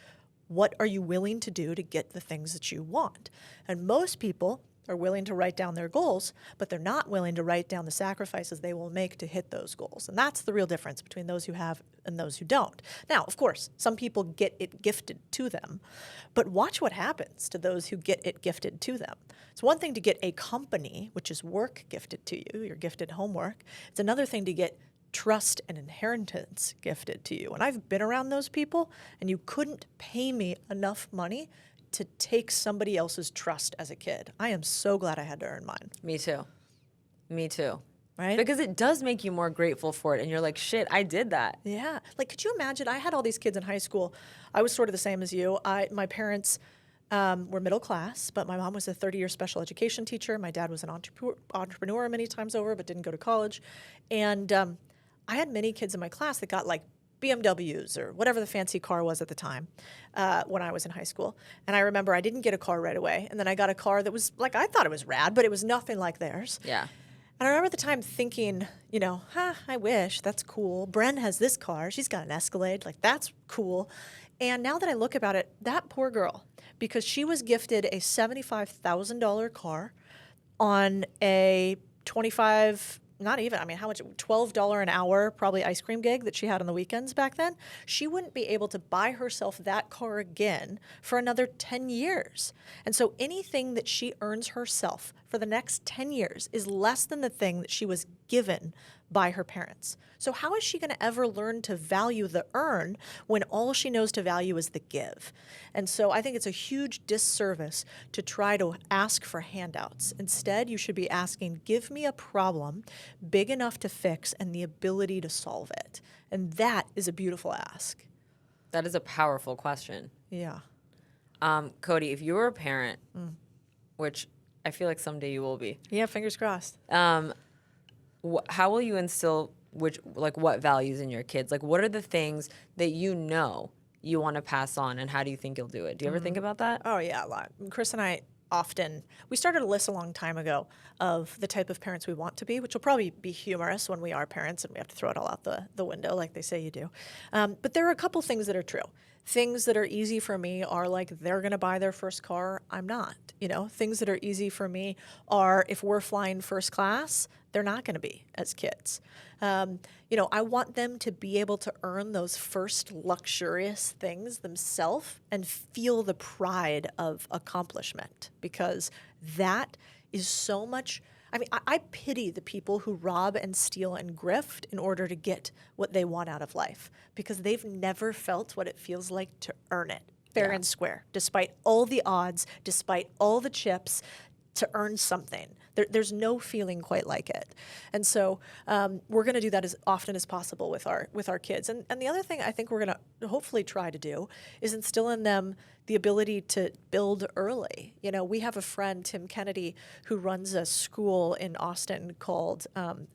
what are you willing to do to get the things that you want? And most people are willing to write down their goals, but they're not willing to write down the sacrifices they will make to hit those goals. And that's the real difference between those who have and those who don't. Now, of course, some people get it gifted to them, but watch what happens to those who get it gifted to them. It's one thing to get a company, which is work, gifted to you, your gifted homework. It's another thing to get trust and inheritance gifted to you. And I've been around those people, and you couldn't pay me enough money to take somebody else's trust as a kid. I am so glad I had to earn mine. Me too. right? Because it does make you more grateful for it. And you're like, shit, I did that. Yeah. Like, could you imagine? I had all these kids in high school. I was sort of the same as you. My parents were middle class, but my mom was a 30-year special education teacher. My dad was an entrepreneur many times over, but didn't go to college. And I had many kids in my class that got like BMWs or whatever the fancy car was at the time when I was in high school. And I remember I didn't get a car right away. And then I got a car that was like, I thought it was rad, but it was nothing like theirs. Yeah. And I remember at the time thinking, you know, I wish, that's cool. Bren has this car. She's got an Escalade. Like, that's cool. And now that I look about it, that poor girl, because she was gifted a $75,000 car on a not even, I mean, how much, $12 an hour, probably ice cream gig that she had on the weekends back then, she wouldn't be able to buy herself that car again for another 10 years. And so anything that she earns herself for the next 10 years is less than the thing that she was given by her parents. So how is she going to ever learn to value the earn when all she knows to value is the give? And so I think it's a huge disservice to try to ask for handouts. Instead, you should be asking, give me a problem big enough to fix and the ability to solve it. And that is a beautiful ask. That is a powerful question. Yeah. Codie, if you were a parent, which I feel like someday you will be, Yeah, fingers crossed. how will you instill what values in your kids? Like, what are the things that you know you want to pass on, and how do you think you'll do it? Do you ever think about that? Oh, yeah, a lot. Chris and I we started a list a long time ago of the type of parents we want to be, which will probably be humorous when we are parents and we have to throw it all out the window like they say you do. But there are a couple things that are true. Things that are easy for me are like, they're going to buy their first car. I'm not. You know, things that are easy for me are, if we're flying first class, they're not going to be as kids. You know, I want them to be able to earn those first luxurious things themselves and feel the pride of accomplishment, because that is so much. I mean, I pity the people who rob and steal and grift in order to get what they want out of life, because they've never felt what it feels like to earn it fair and square, despite all the odds, despite all the chips, to earn something. There's no feeling quite like it. And so we're going to do that as often as possible with our kids. And the other thing I think we're going to hopefully try to do is instill in them the ability to build early. You know, we have a friend, Tim Kennedy, who runs a school in Austin called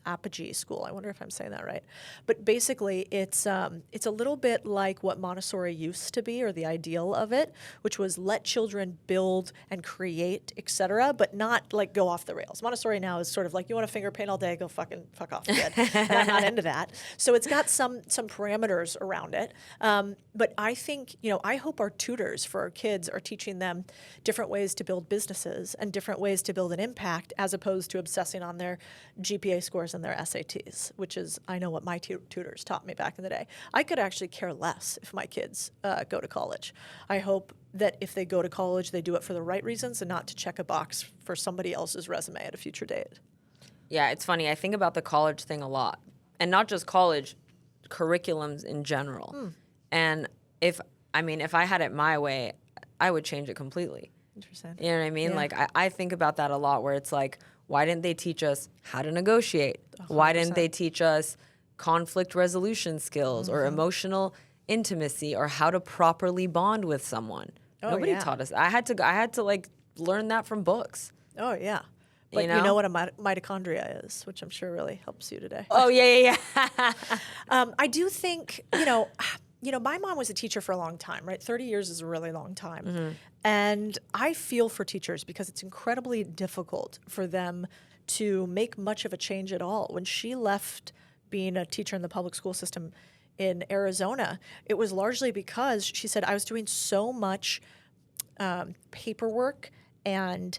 Apogee School. I wonder if I'm saying that right. But basically, it's a little bit like what Montessori used to be, or the ideal of it, which was let children build and create, etc., but not like go off the rails. Montessori now is sort of like, you want to finger paint all day, go fuck off, kid. And I'm not into that. So it's got some parameters around it. But I think, you know, I hope our tutors for our kids are teaching them different ways to build businesses and different ways to build an impact, as opposed to obsessing on their GPA scores and their SATs, which is, I know what my tutors taught me back in the day. I could actually care less if my kids go to college. I hope that if they go to college, they do it for the right reasons and not to check a box for somebody else's resume at a future date. Yeah, it's funny. I think about the college thing a lot, and not just college, curriculums in general. And if I had it my way, I would change it completely. Interesting. You know what I mean? Yeah. Like, I think about that a lot, where it's like, why didn't they teach us how to negotiate? 100%. Why didn't they teach us conflict resolution skills or emotional intimacy, or how to properly bond with someone? Nobody taught us. I had to like learn that from books. Oh, yeah. But you know what a mitochondria is, which I'm sure really helps you today. Oh, yeah. I do think, you know, my mom was a teacher for a long time, right? 30 years is a really long time. Mm-hmm. And I feel for teachers, because it's incredibly difficult for them to make much of a change at all. When she left being a teacher in the public school system in Arizona, it was largely because she said, I was doing so much paperwork and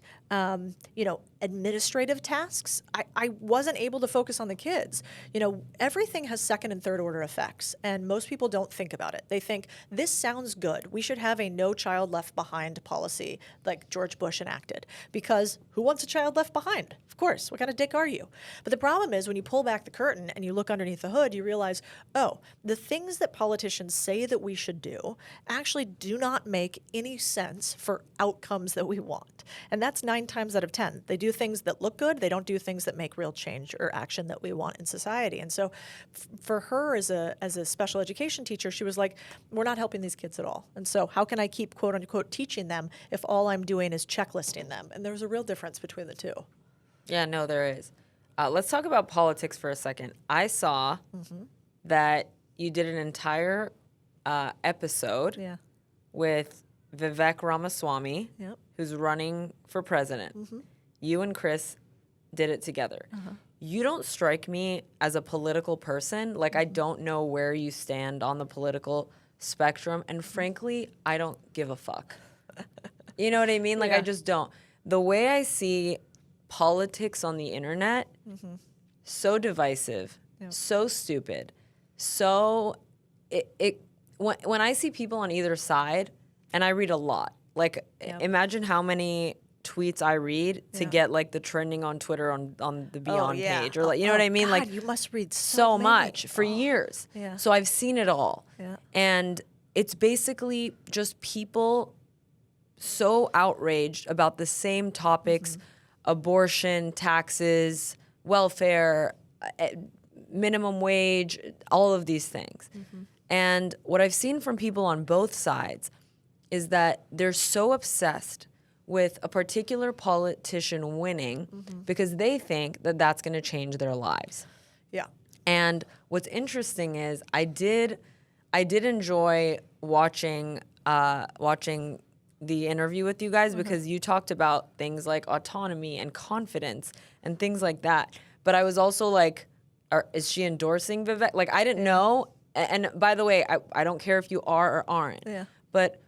administrative tasks, I wasn't able to focus on the kids. You know, everything has second and third order effects, and most people don't think about it. They think, this sounds good. We should have a no child left behind policy like George Bush enacted, because who wants a child left behind? Of course, what kind of dick are you? But the problem is, when you pull back the curtain and you look underneath the hood, you realize, oh, the things that politicians say that we should do actually do not make any sense for outcomes that we want. And that's 9 times out of 10. They do things that look good. They don't do things that make real change or action that we want in society. And so for her as a special education teacher, she was like, we're not helping these kids at all. And so how can I keep, quote unquote, teaching them if all I'm doing is checklisting them? And there's a real difference between the two. Yeah, no, there is. Let's talk about politics for a second. I saw that you did an entire episode with Vivek Ramaswamy, who's running for president. You and Chris did it together. You don't strike me as a political person. Like, I don't know where you stand on the political spectrum. And frankly, I don't give a fuck. You know what I mean? Like, I just don't. The way I see politics on the internet, so divisive, so stupid, so when I see people on either side, and I read a lot, like imagine how many tweets I read to get like the trending on Twitter on the Beyond page, or like, you know what I mean? God, like, you must read so many. much for years. So I've seen it all. And it's basically just people so outraged about the same topics, abortion, taxes, welfare, minimum wage, all of these things. And what I've seen from people on both sides is that they're so obsessed with a particular politician winning because they think that that's going to change their lives. Yeah. And what's interesting is I did enjoy watching the interview with you guys because you talked about things like autonomy and confidence and things like that. But I was also like, is she endorsing Vivek? Like, I didn't know. And by the way, I don't care if you are or aren't. But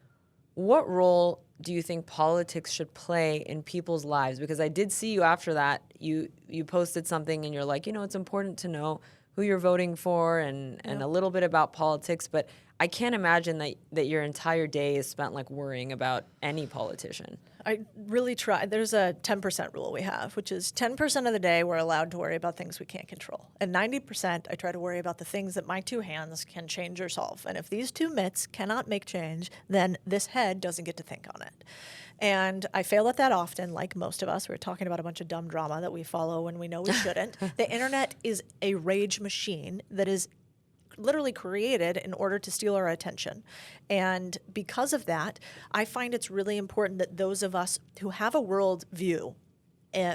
what role do you think politics should play in people's lives? Because I did see you after that. You posted something and you're like, it's important to know who you're voting for and a little bit about politics. But I can't imagine that your entire day is spent like worrying about any politician. I really try. There's a 10% rule we have, which is 10% of the day we're allowed to worry about things we can't control. And 90% I try to worry about the things that my 2 hands can change or solve. And if these 2 mitts cannot make change, then this head doesn't get to think on it. And I fail at that often, like most of us. We're talking about a bunch of dumb drama that we follow when we know we shouldn't. The internet is a rage machine that is literally created in order to steal our attention. And because of that, I find it's really important that those of us who have a world view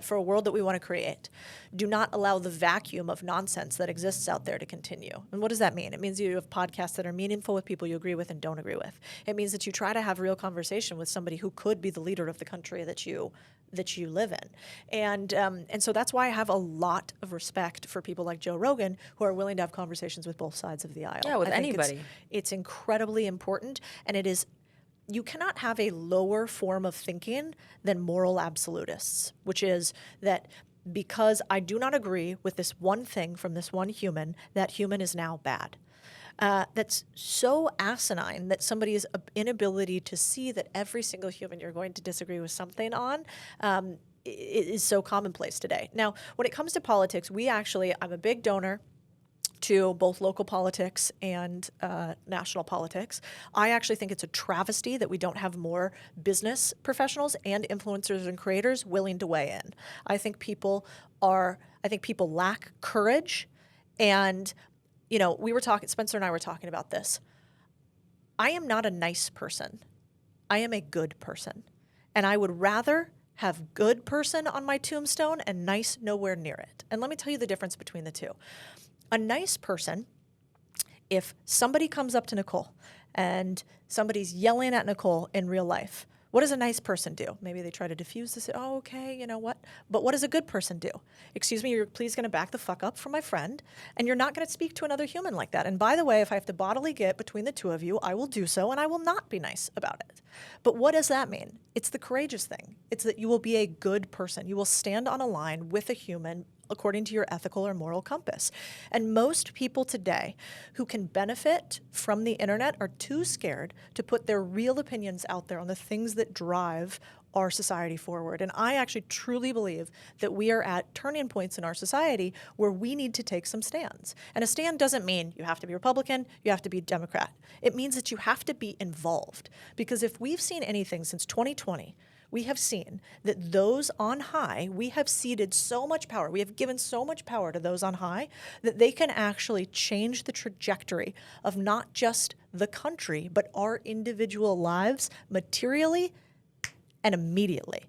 for a world that we want to create do not allow the vacuum of nonsense that exists out there to continue. And what does that mean? It means you have podcasts that are meaningful with people you agree with and don't agree with. It means that you try to have real conversation with somebody who could be the leader of the country that you live in. And so that's why I have a lot of respect for people like Joe Rogan who are willing to have conversations with both sides of the aisle. Yeah, with I think anybody. It's incredibly important, and it is. You cannot have a lower form of thinking than moral absolutists, which is that because I do not agree with this one thing from this one human, that human is now bad. That's so asinine that somebody's inability to see that every single human you're going to disagree with something on is so commonplace today. Now, when it comes to politics, I'm a big donor to both local politics and national politics. I actually think it's a travesty that we don't have more business professionals and influencers and creators willing to weigh in. I think people lack courage. And, Spencer and I were talking about this. I am not a nice person. I am a good person. And I would rather have good person on my tombstone and nice nowhere near it. And let me tell you the difference between the two. A nice person, if somebody comes up to Nicole and somebody's yelling at Nicole in real life, what does a nice person do? Maybe they try to diffuse this. Oh, okay, you know what? But what does a good person do? Excuse me, you're please going to back the fuck up from my friend, and you're not going to speak to another human like that. And by the way, if I have to bodily get between the two of you, I will do so, and I will not be nice about it. But what does that mean? It's the courageous thing. It's that you will be a good person. You will stand on a line with a human according to your ethical or moral compass. And most people today who can benefit from the internet are too scared to put their real opinions out there on the things that drive our society forward. And I actually truly believe that we are at turning points in our society where we need to take some stands. And a stand doesn't mean you have to be Republican, you have to be Democrat. It means that you have to be involved. Because if we've seen anything since 2020, we have seen that those on high, we have ceded so much power, we have given so much power to those on high that they can actually change the trajectory of not just the country, but our individual lives materially and immediately.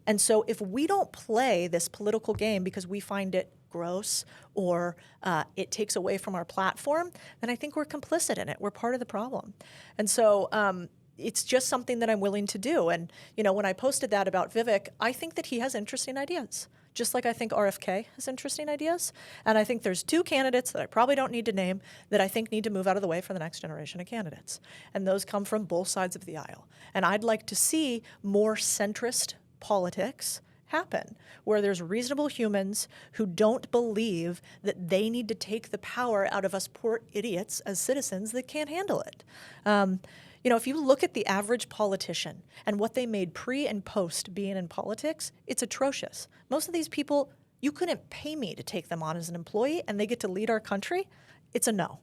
And so if we don't play this political game because we find it gross or it takes away from our platform, then I think we're complicit in it. We're part of the problem. And so it's just something that I'm willing to do. And, you know, when I posted that about Vivek, I think that he has interesting ideas, just like I think RFK has interesting ideas. And I think there's two candidates that I probably don't need to name that I think need to move out of the way for the next generation of candidates. And those come from both sides of the aisle. And I'd like to see more centrist politics happen, where there's reasonable humans who don't believe that they need to take the power out of us poor idiots as citizens that can't handle it. You know, if you look at the average politician and what they made pre and post being in politics, it's atrocious. Most of these people, you couldn't pay me to take them on as an employee and they get to lead our country. It's a no.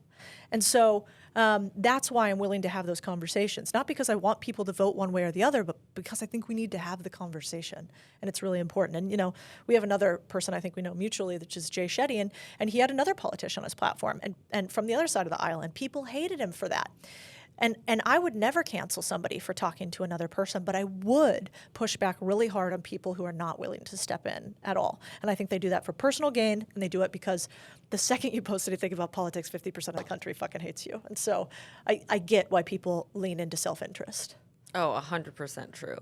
And so that's why I'm willing to have those conversations, not because I want people to vote one way or the other, but because I think we need to have the conversation, and it's really important. And, you know, we have another person I think we know mutually, which is Jay Shetty, and he had another politician on his platform, and from the other side of the aisle, and people hated him for that. And I would never cancel somebody for talking to another person, but I would push back really hard on people who are not willing to step in at all. And I think they do that for personal gain, and they do it because the second you post anything about politics, 50% of the country fucking hates you. And so I get why people lean into self-interest. Oh, 100% true.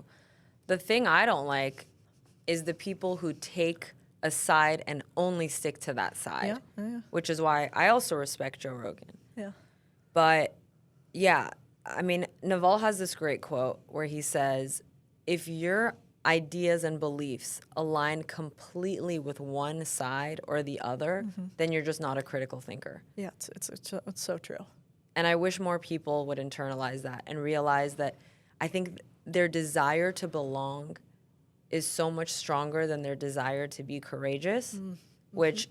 The thing I don't like is the people who take a side and only stick to that side, which is why I also respect Joe Rogan. Yeah. But yeah, I mean, Naval has this great quote where he says, if your ideas and beliefs align completely with one side or the other, then you're just not a critical thinker. Yeah, it's so true. And I wish more people would internalize that and realize that I think their desire to belong is so much stronger than their desire to be courageous, which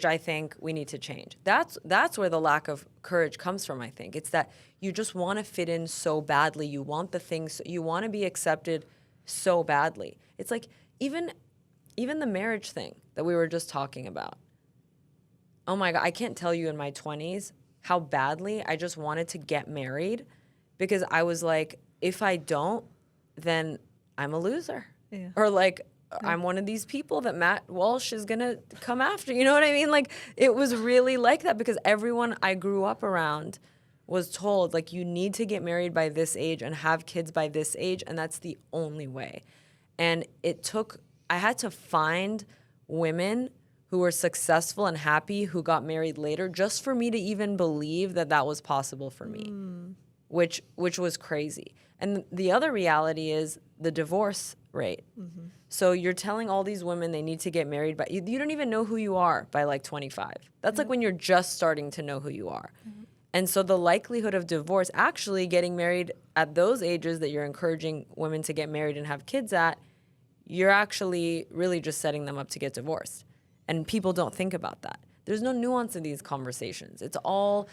I think we need to change. That's where the lack of courage comes from, I think. It's that you just want to fit in so badly. You want the things, you want to be accepted so badly. It's like even the marriage thing that we were just talking about. Oh my God, I can't tell you in my 20s how badly I just wanted to get married because I was like, if I don't, then I'm a loser. Yeah. Or like, I'm one of these people that Matt Walsh is going to come after. You know what I mean? Like, it was really like that because everyone I grew up around was told, like, you need to get married by this age and have kids by this age, and that's the only way. And I had to find women who were successful and happy who got married later just for me to even believe that that was possible for me, which was crazy. And the other reality is the divorce rate. So you're telling all these women they need to get married, but you don't even know who you are by like 25. That's like when you're just starting to know who you are. And so the likelihood of divorce, actually getting married at those ages that you're encouraging women to get married and have kids at, you're actually really just setting them up to get divorced. And people don't think about that. There's no nuance in these conversations. It's all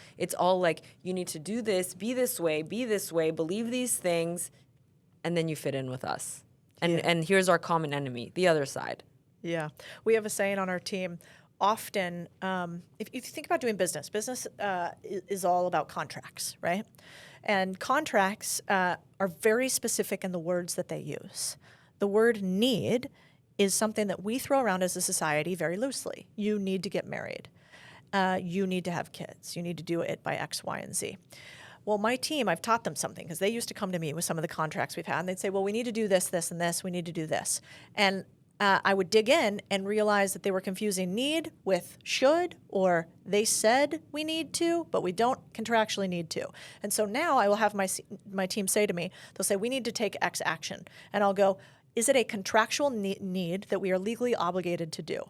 like, you need to do this, be this way, believe these things, and then you fit in with us. And here's our common enemy, the other side. Yeah. We have a saying on our team, often, if you think about doing business is all about contracts, right? And contracts are very specific in the words that they use. The word need is something that we throw around as a society very loosely. You need to get married. You need to have kids. You need to do it by X, Y, and Z. Well, my team, I've taught them something because they used to come to me with some of the contracts we've had, and they'd say, well, we need to do this, this, and this. We need to do this. And I would dig in and realize that they were confusing need with should, or they said we need to, but we don't contractually need to. And so now I will have my team say to me, they'll say, we need to take X action. And I'll go, is it a contractual need that we are legally obligated to do?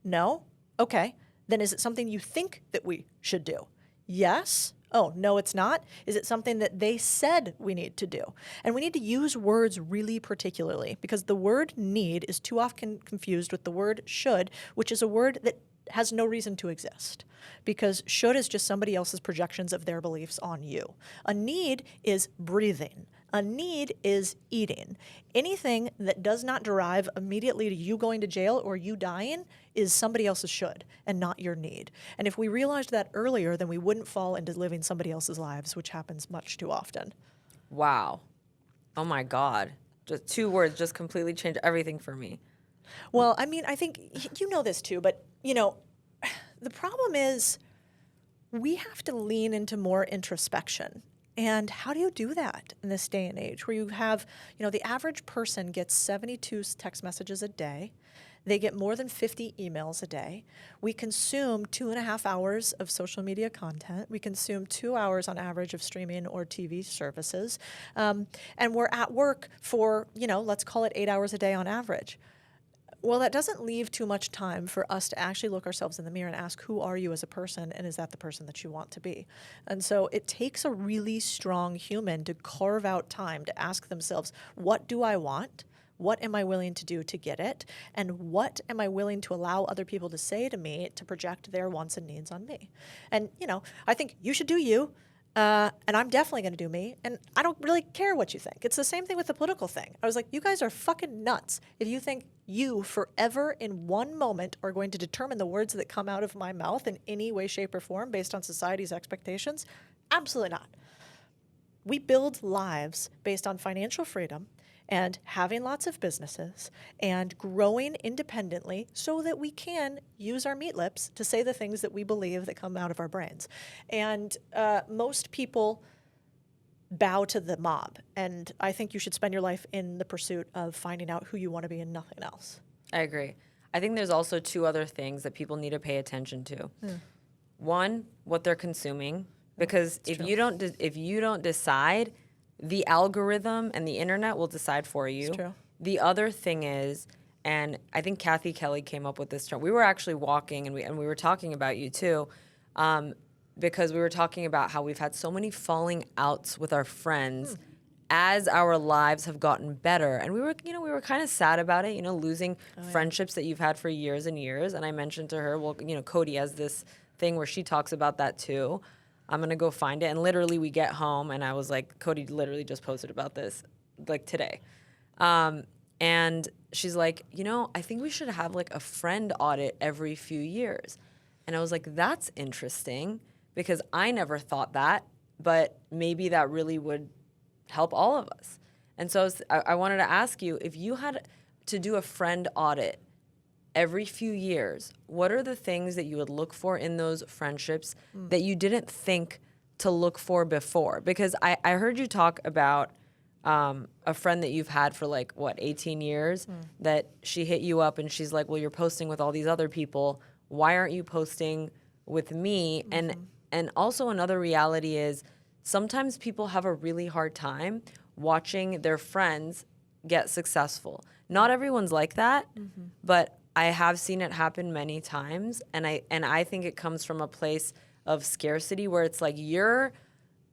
No? Okay. Then is it something you think that we should do? Yes. Oh, no, it's not? Is it something that they said we need to do? And we need to use words really particularly because the word need is too often confused with the word should, which is a word that has no reason to exist, because should is just somebody else's projections of their beliefs on you. A need is breathing. A need is eating. Anything that does not derive immediately to you going to jail or you dying is somebody else's should and not your need. And if we realized that earlier, then we wouldn't fall into living somebody else's lives, which happens much too often. Wow. Oh my God. Just 2 words just completely changed everything for me. Well, I mean, I think you know this too, but the problem is we have to lean into more introspection. And how do you do that in this day and age where you have, the average person gets 72 text messages a day. They get more than 50 emails a day. We consume 2.5 hours of social media content. We consume 2 hours on average of streaming or TV services. And we're at work for, let's call it 8 hours a day on average. Well, that doesn't leave too much time for us to actually look ourselves in the mirror and ask, who are you as a person, and is that the person that you want to be? And so it takes a really strong human to carve out time to ask themselves, what do I want? What am I willing to do to get it? And what am I willing to allow other people to say to me to project their wants and needs on me? And, I think you should do you. And I'm definitely going to do me. And I don't really care what you think. It's the same thing with the political thing. I was like, you guys are fucking nuts if you think you forever in one moment are going to determine the words that come out of my mouth in any way, shape, or form based on society's expectations. Absolutely not. We build lives based on financial freedom and having lots of businesses and growing independently so that we can use our meat lips to say the things that we believe that come out of our brains. And most people bow to the mob. And I think you should spend your life in the pursuit of finding out who you want to be and nothing else. I agree. I think there's also 2 other things that people need to pay attention to. One, what they're consuming, because if you don't decide, the algorithm and the internet will decide for you. It's true. The other thing is, and I think Kathy Kelly came up with this term. We were actually walking and we were talking about you too, because we were talking about how we've had so many falling outs with our friends as our lives have gotten better. And we were kind of sad about it, losing friendships that you've had for years and years. And I mentioned to her, well, Codie has this thing where she talks about that too. I'm going to go find it. And literally we get home and I was like, Codie literally just posted about this like today. And she's like, I think we should have like a friend audit every few years. And I was like, that's interesting because I never thought that, but maybe that really would help all of us. And so I wanted to ask you, if you had to do a friend audit every few years, what are the things that you would look for in those friendships that you didn't think to look for before? Because I heard you talk about a friend that you've had for 18 years, that she hit you up and she's like, well, you're posting with all these other people. Why aren't you posting with me? And also another reality is sometimes people have a really hard time watching their friends get successful. Not everyone's like that, but I have seen it happen many times, and I think it comes from a place of scarcity where it's like there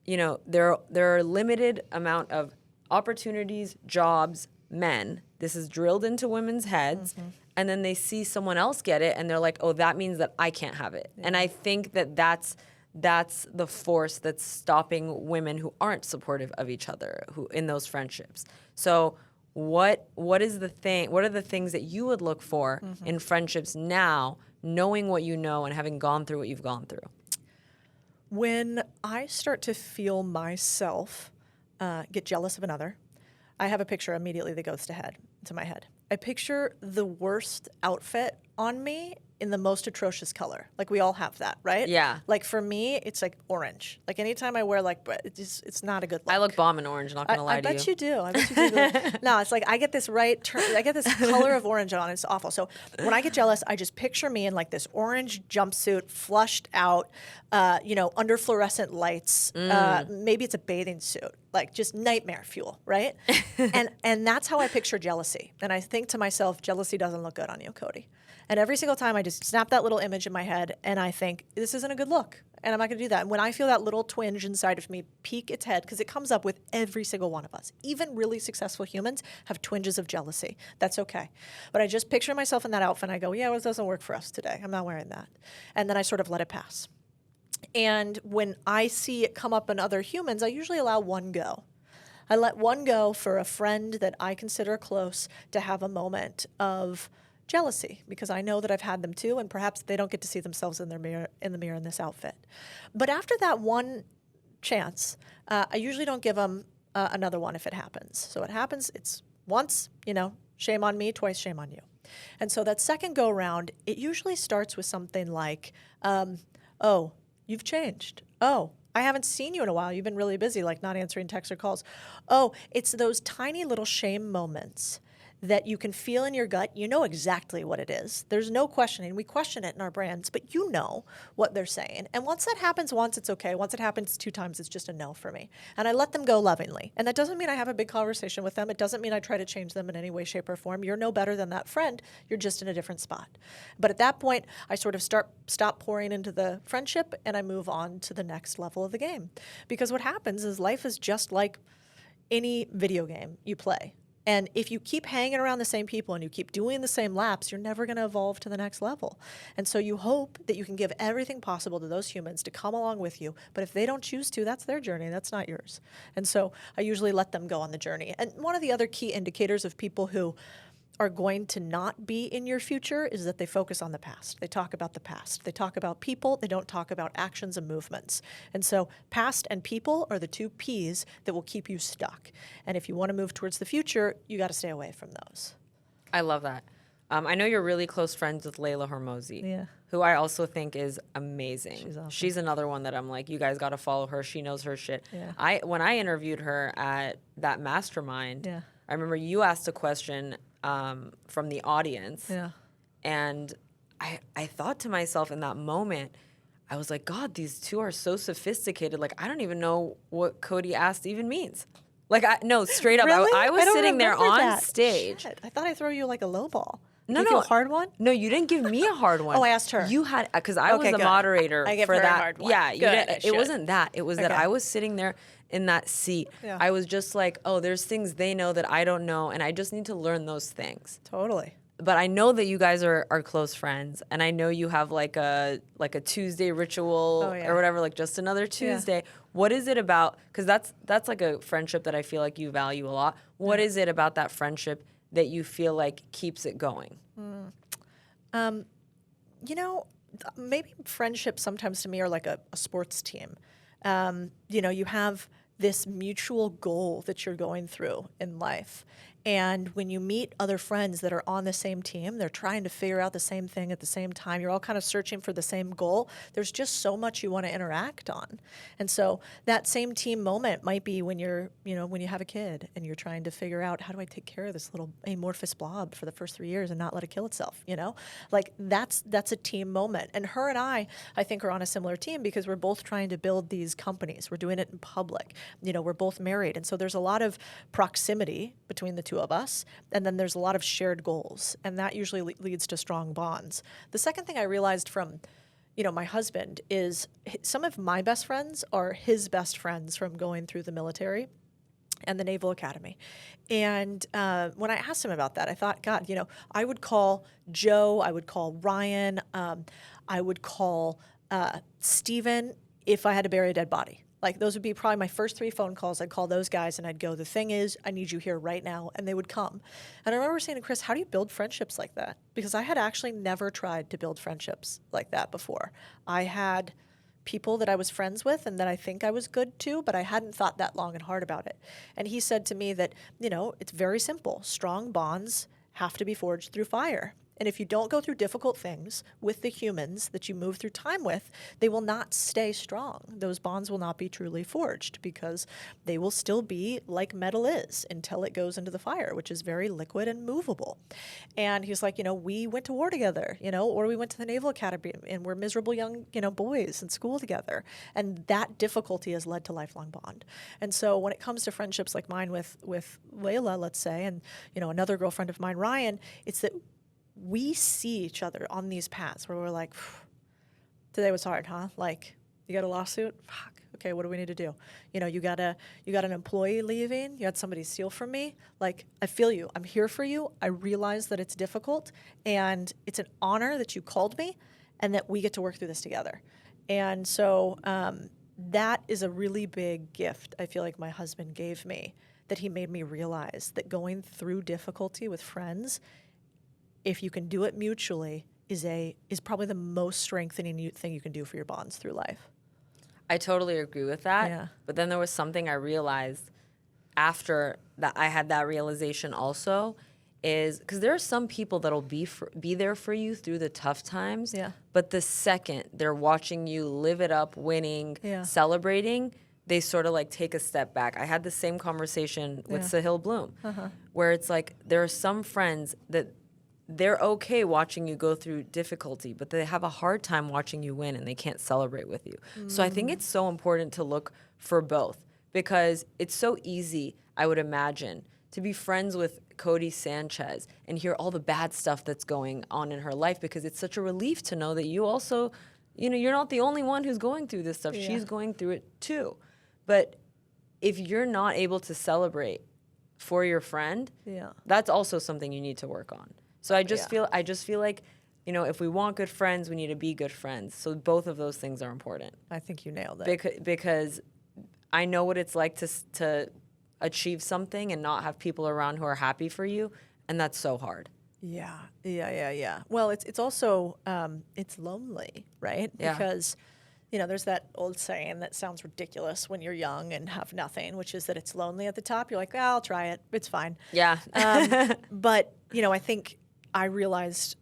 are a limited amount of opportunities, jobs, men. This is drilled into women's heads, and then they see someone else get it, and they're like, oh, that means that I can't have it. Yeah. And I think that's the force that's stopping women who aren't supportive of each other, who in those friendships. So what are the things that you would look for in friendships now, knowing what you know and having gone through what you've gone through? When I start to feel myself get jealous of another, I have a picture immediately that goes to my head. I picture the worst outfit on me in the most atrocious color. Like we all have that, right? Yeah. Like for me, it's like orange. Like anytime I wear it's not a good look. I look bomb in orange, not gonna lie to you. I bet you do. I bet you do. No, it's like I get this color of orange on. It's awful. So when I get jealous, I just picture me in like this orange jumpsuit, flushed out, under fluorescent lights. Maybe it's a bathing suit. Like just nightmare fuel, right? and that's how I picture jealousy. And I think to myself, jealousy doesn't look good on you, Codie. And every single time I just snap that little image in my head and I think, this isn't a good look. And I'm not going to do that. And when I feel that little twinge inside of me peek its head, because it comes up with every single one of us, even really successful humans have twinges of jealousy. That's okay. But I just picture myself in that outfit and I go, yeah, well, it doesn't work for us today. I'm not wearing that. And then I sort of let it pass. And when I see it come up in other humans, I usually allow one go. I let one go for a friend that I consider close to have a moment of jealousy, because I know that I've had them too, and perhaps they don't get to see themselves in the mirror in this outfit. But after that one chance, I usually don't give them another one if it happens. So it happens, it's once, shame on me, twice shame on you. And so that second go around, it usually starts with something like, oh, you've changed. Oh, I haven't seen you in a while. You've been really busy, like not answering texts or calls. Oh, it's those tiny little shame moments that you can feel in your gut. You know exactly what it is. There's no questioning. We question it in our brands, but you know what they're saying. And once that happens once, it's okay. Once it happens 2 times, it's just a no for me. And I let them go lovingly. And that doesn't mean I have a big conversation with them. It doesn't mean I try to change them in any way, shape, or form. You're no better than that friend. You're just in a different spot. But at that point, I sort of stop pouring into the friendship and I move on to the next level of the game. Because what happens is life is just like any video game you play. And if you keep hanging around the same people and you keep doing the same laps, you're never going to evolve to the next level. And so you hope that you can give everything possible to those humans to come along with you. But if they don't choose to, that's their journey. That's not yours. And so I usually let them go on the journey. And one of the other key indicators of people who are going to not be in your future is that they focus on the past. They talk about the past. They talk about people. They don't talk about actions and movements. And so past and people are the 2 P's that will keep you stuck. And if you want to move towards the future, you got to stay away from those. I love that. I know you're really close friends with Layla Hormozi, Yeah. who I also think is amazing. She's awesome. She's another one that I'm like, you guys got to follow her. She knows her shit. Yeah. When I interviewed her at that mastermind, Yeah. I remember you asked a question from the audience. Yeah. And I thought to myself in that moment, I was like, God, these 2 are so sophisticated. Like, I don't even know what Codie asked even means. Like, no, straight up. Really? I was don't sitting there remember on that. stage. Shit, I thought I threw you like a low ball. No, Give you a hard one? No, you didn't give me a hard one. Oh, I asked her. You had, because I was Okay, the good. moderator I give for her a that. hard one. Yeah, Good, you I didn't, it should. wasn't that. It was that Okay. I was sitting there in that seat. Yeah. I was just like, oh, there's things they know that I don't know, and I just need to learn those things. Totally. But I know that you guys are close friends, and I know you have like a Tuesday ritual Oh, yeah. or whatever, like just another Tuesday. What is it about? Because that's like a friendship that I feel like you value a lot. What is it about that friendship that you feel like keeps it going? Maybe friendships sometimes to me are like a sports team. You have this mutual goal that you're going through in life. And when you meet other friends that are on the same team, they're trying to figure out the same thing at the same time. You're all kind of searching for the same goal. There's just so much you want to interact on. And so that same team moment might be when when you have a kid and you're trying to figure out, how do I take care of this little amorphous blob for the first 3 years and not let it kill itself, Like that's a team moment. And her and I think are on a similar team because we're both trying to build these companies. We're doing it in public. We're both married. And so there's a lot of proximity between the 2 of us, and then there's a lot of shared goals, and that usually leads to strong bonds. The second thing I realized from my husband is some of my best friends are his best friends from going through the military and the Naval Academy. And when I asked him about that, I thought, God, I would call Joe, I would call Ryan, I would call Steven if I had to bury a dead body. Like, those would be probably my first 3 phone calls. I'd call those guys and I'd go, the thing is, I need you here right now. And they would come. And I remember saying to Chris, how do you build friendships like that? Because I had actually never tried to build friendships like that before. I had people that I was friends with and that I think I was good to, but I hadn't thought that long and hard about it. And he said to me that, it's very simple. Strong bonds have to be forged through fire. And if you don't go through difficult things with the humans that you move through time with, they will not stay strong. Those bonds will not be truly forged because they will still be like metal is until it goes into the fire, which is very liquid and movable. And he's like, we went to war together, or we went to the Naval Academy and we're miserable young, boys in school together. And that difficulty has led to lifelong bond. And so when it comes to friendships like mine with Layla, let's say, and, another girlfriend of mine, Ryan, it's that we see each other on these paths where we're like, today was hard, huh? Like, you got a lawsuit? Fuck. Okay, what do we need to do? You know, you got an employee leaving. You had somebody steal from me. Like, I feel you. I'm here for you. I realize that it's difficult, and it's an honor that you called me, and that we get to work through this together. And so that is a really big gift I feel like my husband gave me, that he made me realize that going through difficulty with friends, if you can do it mutually, is probably the most strengthening thing you can do for your bonds through life. I totally agree with that. Yeah. But then there was something I realized after that I had that realization also, is because there are some people that'll be there for you through the tough times. Yeah. But the second they're watching you live it up, winning, Yeah. celebrating, they sort of like take a step back. I had the same conversation with Sahil Bloom, where it's like there are some friends that they're okay watching you go through difficulty, but they have a hard time watching you win and they can't celebrate with you. So I think it's so important to look for both, because it's so easy, I would imagine, to be friends with Codie Sanchez and hear all the bad stuff that's going on in her life, because it's such a relief to know that you also, you know, you're not the only one who's going through this stuff. Yeah. She's going through it too. But if you're not able to celebrate for your friend, that's also something you need to work on. So I just feel like, you know, if we want good friends, we need to be good friends. So both of those things are important. I think you nailed it. Because I know what it's like to achieve something and not have people around who are happy for you, and that's so hard. Yeah. Well, it's also it's lonely, right? Yeah. Because, you know, there's that old saying that sounds ridiculous when you're young and have nothing, which is that it's lonely at the top. You're like, I'll try it. It's fine. Yeah. But, you know, I think I realized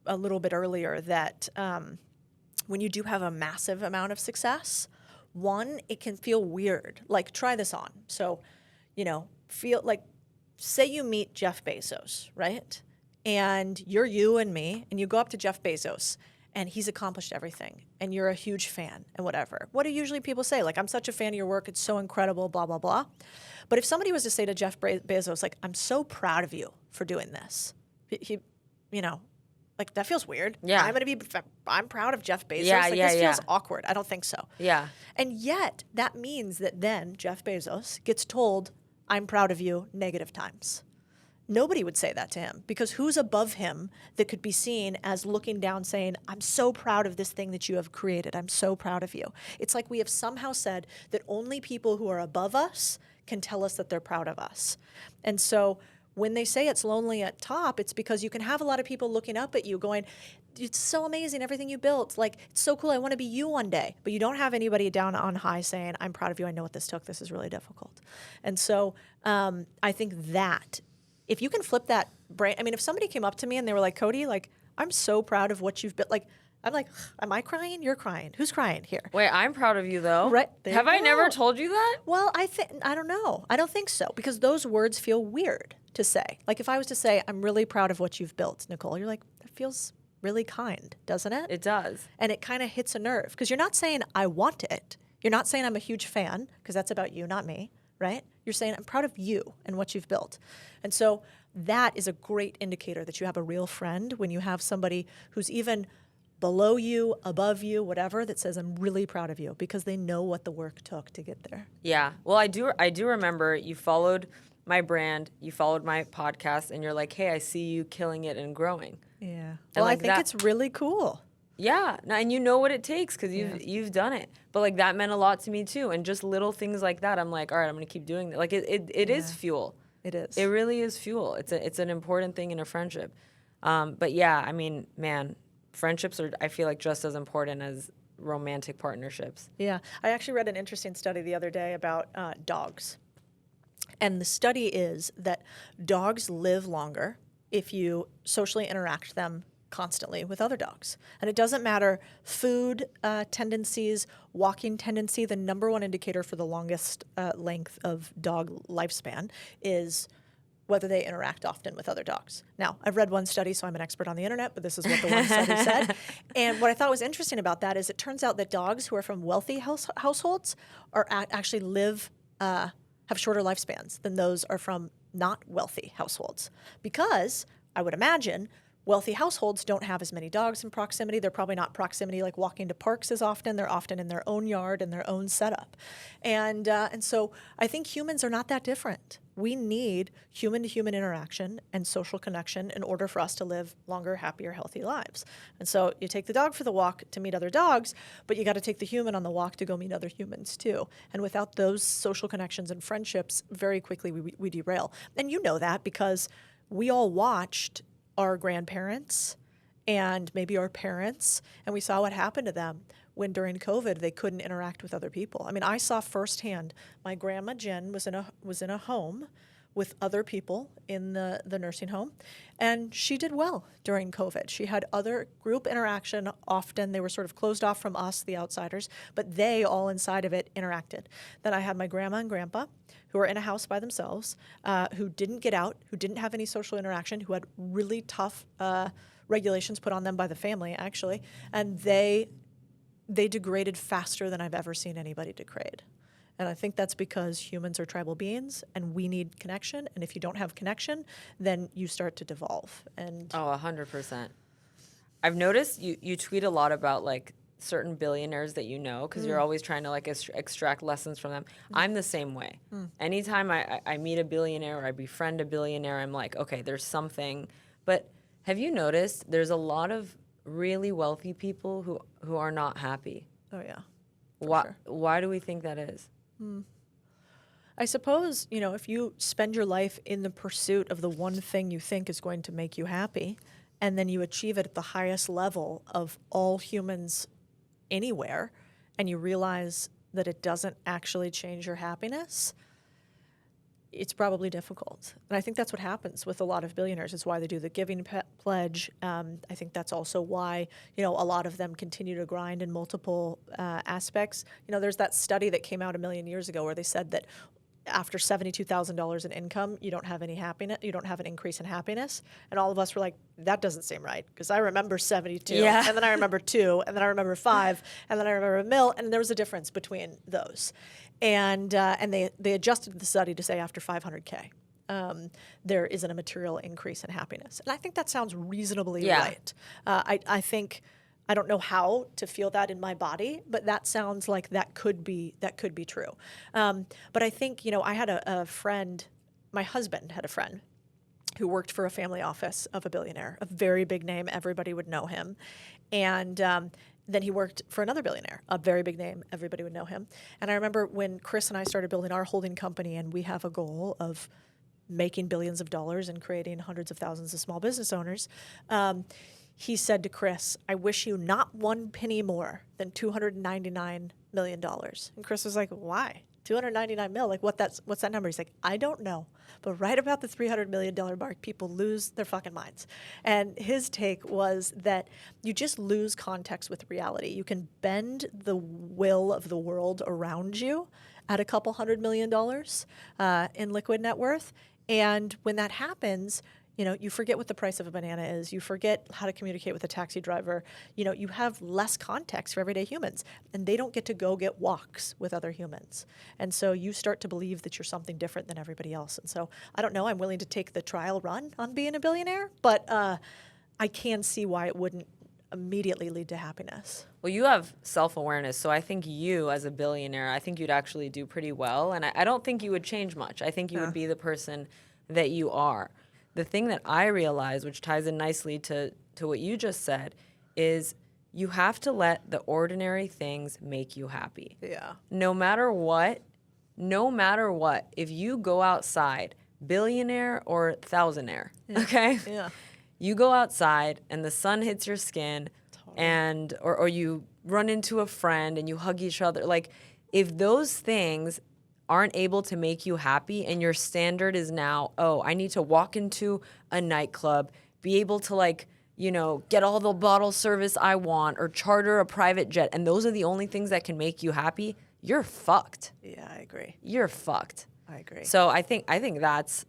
a little bit earlier that when you do have a massive amount of success, one, it can feel weird. Like, try this on. So, you know, feel like, say you meet Jeff Bezos, right? And you're you and me, and you go up to Jeff Bezos, and he's accomplished everything, and you're a huge fan and whatever. What do usually people say? Like, I'm such a fan of your work. It's so incredible, blah, blah, blah. But if somebody was to say to Jeff Bezos, like, I'm so proud of you for doing this, he you know, like, that feels weird. Yeah. I'm proud of Jeff Bezos. Yeah, like, yeah, this yeah. feels awkward. I don't think so. Yeah. And yet that means that then Jeff Bezos gets told, I'm proud of you negative times. Nobody would say that to him, because who's above him that could be seen as looking down saying, I'm so proud of this thing that you have created. I'm so proud of you. It's like we have somehow said that only people who are above us can tell us that they're proud of us. And so when they say it's lonely at top, it's because you can have a lot of people looking up at you going, it's so amazing, everything you built. Like, it's so cool. I want to be you one day. But you don't have anybody down on high saying, I'm proud of you. I know what this took. This is really difficult. And so I think that if you can flip that brain, I mean, if somebody came up to me and they were like, Codie, like, I'm so proud of what you've built. Like, I'm like, am I crying? You're crying. Who's crying here? Wait, I'm proud of you though. Right. Have I never told you that? Well, I don't know. I don't think so, because those words feel weird to say. Like, if I was to say, I'm really proud of what you've built, Nicole, you're like, that feels really kind, doesn't it? It does. And it kind of hits a nerve, because you're not saying I want it. You're not saying I'm a huge fan, because that's about you, not me, right? You're saying I'm proud of you and what you've built. And so that is a great indicator that you have a real friend, when you have somebody who's even below you, above you, whatever, that says, I'm really proud of you, because they know what the work took to get there. Yeah. Well, I do remember you followed my brand, you followed my podcast, and you're like, hey, I see you killing it and growing. Yeah. Well, like I think it's really cool. Yeah, and you know what it takes, because you've done it. But like, that meant a lot to me too, and just little things like that, I'm like, all right, I'm gonna keep doing that. Like, it is fuel. It is. It really is fuel. It's an important thing in a friendship. But yeah, I mean, man, friendships are, I feel like, just as important as romantic partnerships. Yeah. I actually read an interesting study the other day about dogs. And the study is that dogs live longer if you socially interact them constantly with other dogs. And it doesn't matter food tendencies, walking tendency. The number one indicator for the longest length of dog lifespan is whether they interact often with other dogs. Now, I've read one study, so I'm an expert on the internet, but this is what the one study said. And what I thought was interesting about that is it turns out that dogs who are from wealthy households are actually have shorter lifespans than those are from not wealthy households. Because I would imagine Wealthy households don't have as many dogs in proximity. They're probably not proximity like walking to parks as often. They're often in their own yard and their own setup. And so I think humans are not that different. We need human-to-human interaction and social connection in order for us to live longer, happier, healthy lives. And so you take the dog for the walk to meet other dogs, but you got to take the human on the walk to go meet other humans too. And without those social connections and friendships, very quickly we derail. And you know that because we all watched our grandparents and maybe our parents, and we saw what happened to them when during COVID they couldn't interact with other people. I mean, I saw firsthand. My grandma Jen was in a home with other people in the nursing home, and she did well during COVID. She had other group interaction. Often they were sort of closed off from us, the outsiders, but they all inside of it interacted. Then I had my grandma and grandpa who were in a house by themselves, who didn't get out, who didn't have any social interaction, who had really tough regulations put on them by the family, actually, and they degraded faster than I've ever seen anybody degrade. And I think that's because humans are tribal beings and we need connection. And if you don't have connection, then you start to devolve. And 100%. I've noticed you tweet a lot about like certain billionaires that you know, because you're always trying to like extract lessons from them. I'm the same way. Anytime I meet a billionaire or I befriend a billionaire, I'm like, okay, there's something. But have you noticed there's a lot of really wealthy people who are not happy? Oh, yeah. Why do we think that is? I suppose, if you spend your life in the pursuit of the one thing you think is going to make you happy, and then you achieve it at the highest level of all humans anywhere, and you realize that it doesn't actually change your happiness, it's probably difficult. And I think that's what happens with a lot of billionaires. It's why they do the giving pledge. I think that's also why, a lot of them continue to grind in multiple aspects. There's that study that came out a million years ago where they said that after $72,000 in income, you don't have any happiness, you don't have an increase in happiness. And all of us were like, that doesn't seem right. Because I remember 72, and then I remember 2, and then I remember 5, and then I remember a mil, and there was a difference between those. And they adjusted the study to say after 500K, there isn't a material increase in happiness. And I think that sounds reasonably right. I think, I don't know how to feel that in my body, but that sounds like that could be true. But I think, I had a friend, my husband had a friend who worked for a family office of a billionaire, a very big name, everybody would know him. And then he worked for another billionaire, a very big name, everybody would know him. And I remember when Chris and I started building our holding company, and we have a goal of making billions of dollars and creating hundreds of thousands of small business owners, he said to Chris, I wish you not one penny more than $299 million. And Chris was like, why? 299 mil, like what's that number? He's like, I don't know. But right about the $300 million mark, people lose their fucking minds. And his take was that you just lose context with reality. You can bend the will of the world around you at a couple $100 million in liquid net worth. And when that happens, you forget what the price of a banana is. You forget how to communicate with a taxi driver. You have less context for everyday humans, and they don't get to go get walks with other humans. And so you start to believe that you're something different than everybody else. And so I don't know, I'm willing to take the trial run on being a billionaire, but I can see why it wouldn't immediately lead to happiness. Well, you have self-awareness, so I think you, as a billionaire, I think you'd actually do pretty well, and I don't think you would change much. I think you would be the person that you are. The thing that I realize, which ties in nicely to what you just said, is you have to let the ordinary things make you happy. Yeah. No matter what, if you go outside, billionaire or thousandaire, okay? Yeah. You go outside and the sun hits your skin, and or you run into a friend and you hug each other. Like, if those things aren't able to make you happy and your standard is now, I need to walk into a nightclub, be able to get all the bottle service I want or charter a private jet, and those are the only things that can make you happy, you're fucked. Yeah, I agree. You're fucked. I agree. So I think that's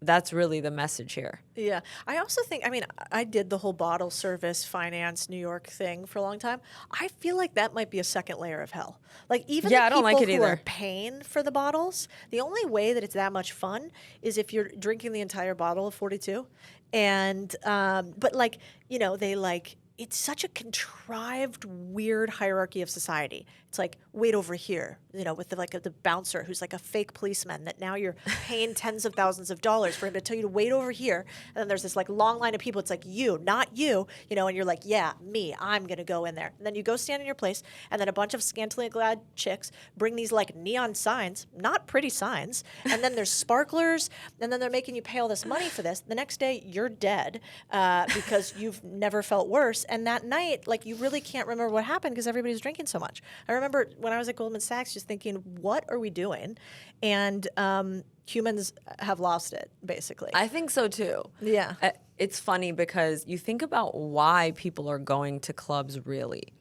that's really the message here. Yeah. I also think, I mean, I did the whole bottle service, finance, New York thing for a long time. I feel like that might be a second layer of hell. Like, even Yeah, the I don't people like it who are either. paying for the bottles, the only way that it's that much fun is if you're drinking the entire bottle of 42. And, but like, you know, they like, it's such a contrived, weird hierarchy of society. It's like, wait over here, you know, with the bouncer who's like a fake policeman that now you're paying tens of thousands of dollars for him to tell you to wait over here. And then there's this like long line of people. It's like, you, not you, you know, and you're like, yeah, me, I'm going to go in there. And then you go stand in your place. And then a bunch of scantily clad chicks bring these like neon signs, not pretty signs. And then there's sparklers. And then they're making you pay all this money for this. The next day, you're dead because you've never felt worse. And that night, like, you really can't remember what happened because everybody's drinking so much. I remember when I was at Goldman Sachs just thinking, what are we doing? And humans have lost it, basically. I think so too. Yeah. It's funny because you think about why people are going to clubs really.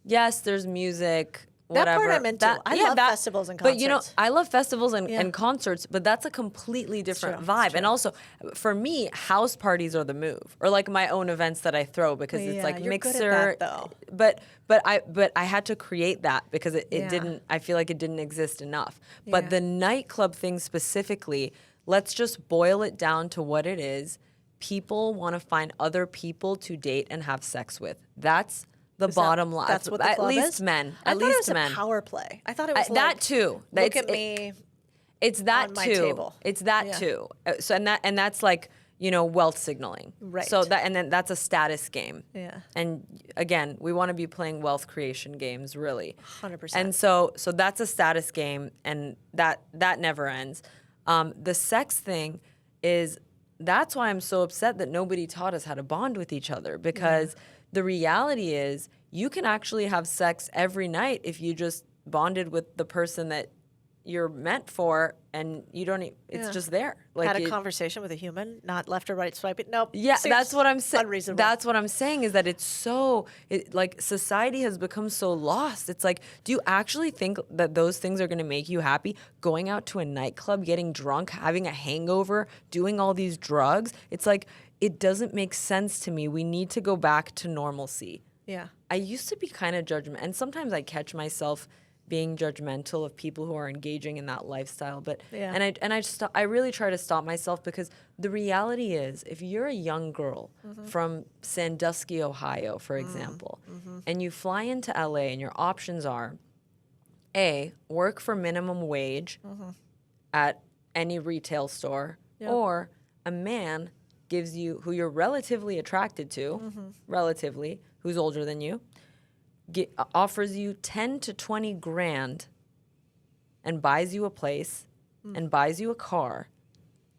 Yes, there's music, That whatever. part I'm into. I love festivals and But you know, concerts. I love festivals and, Yeah. and concerts, but that's a completely different true. vibe. It's And also, for me, house parties are the move, or like my own events that I throw because it's Yeah, like you're good at mixer. that, though. But I had to create that because it Yeah. didn't. I feel like it didn't exist enough. But Yeah. the nightclub thing specifically, let's just boil it down to what it is. People want to find other people to date and have sex with. That's the bottom line. That's what the At club least is? men. I At thought least it was men. a power play. I thought it was that like, too. Look at me. It's that on my too. table. It's that Yeah. too. So and that's like, you know, wealth signaling. Right. So then that's a status game. Yeah. And again, we want to be playing wealth creation games, really. 100%. And so that's a status game, and that never ends. The sex thing is, that's why I'm so upset that nobody taught us how to bond with each other, because the reality is you can actually have sex every night if you just bonded with the person that you're meant for, and you don't. It's Yeah. just there. Like Had a conversation with a human, not left or right swiping. Nope. Yeah, Seems that's what I'm saying. Unreasonable. That's what I'm saying is that it's so, like, society has become so lost. It's like, do you actually think that those things are going to make you happy? Going out to a nightclub, getting drunk, having a hangover, doing all these drugs. It's like, it doesn't make sense to me. We need to go back to normalcy. Yeah. I used to be kind of judgmental, and sometimes I catch myself being judgmental of people who are engaging in that lifestyle. But Yeah. I really try to stop myself, because the reality is, if you're a young girl from Sandusky, Ohio, for example, and you fly into LA, and your options are A, work for minimum wage at any retail store, or a man gives you, who you're relatively attracted to, relatively, who's older than you, offers you 10 to 20 grand and buys you a place and buys you a car,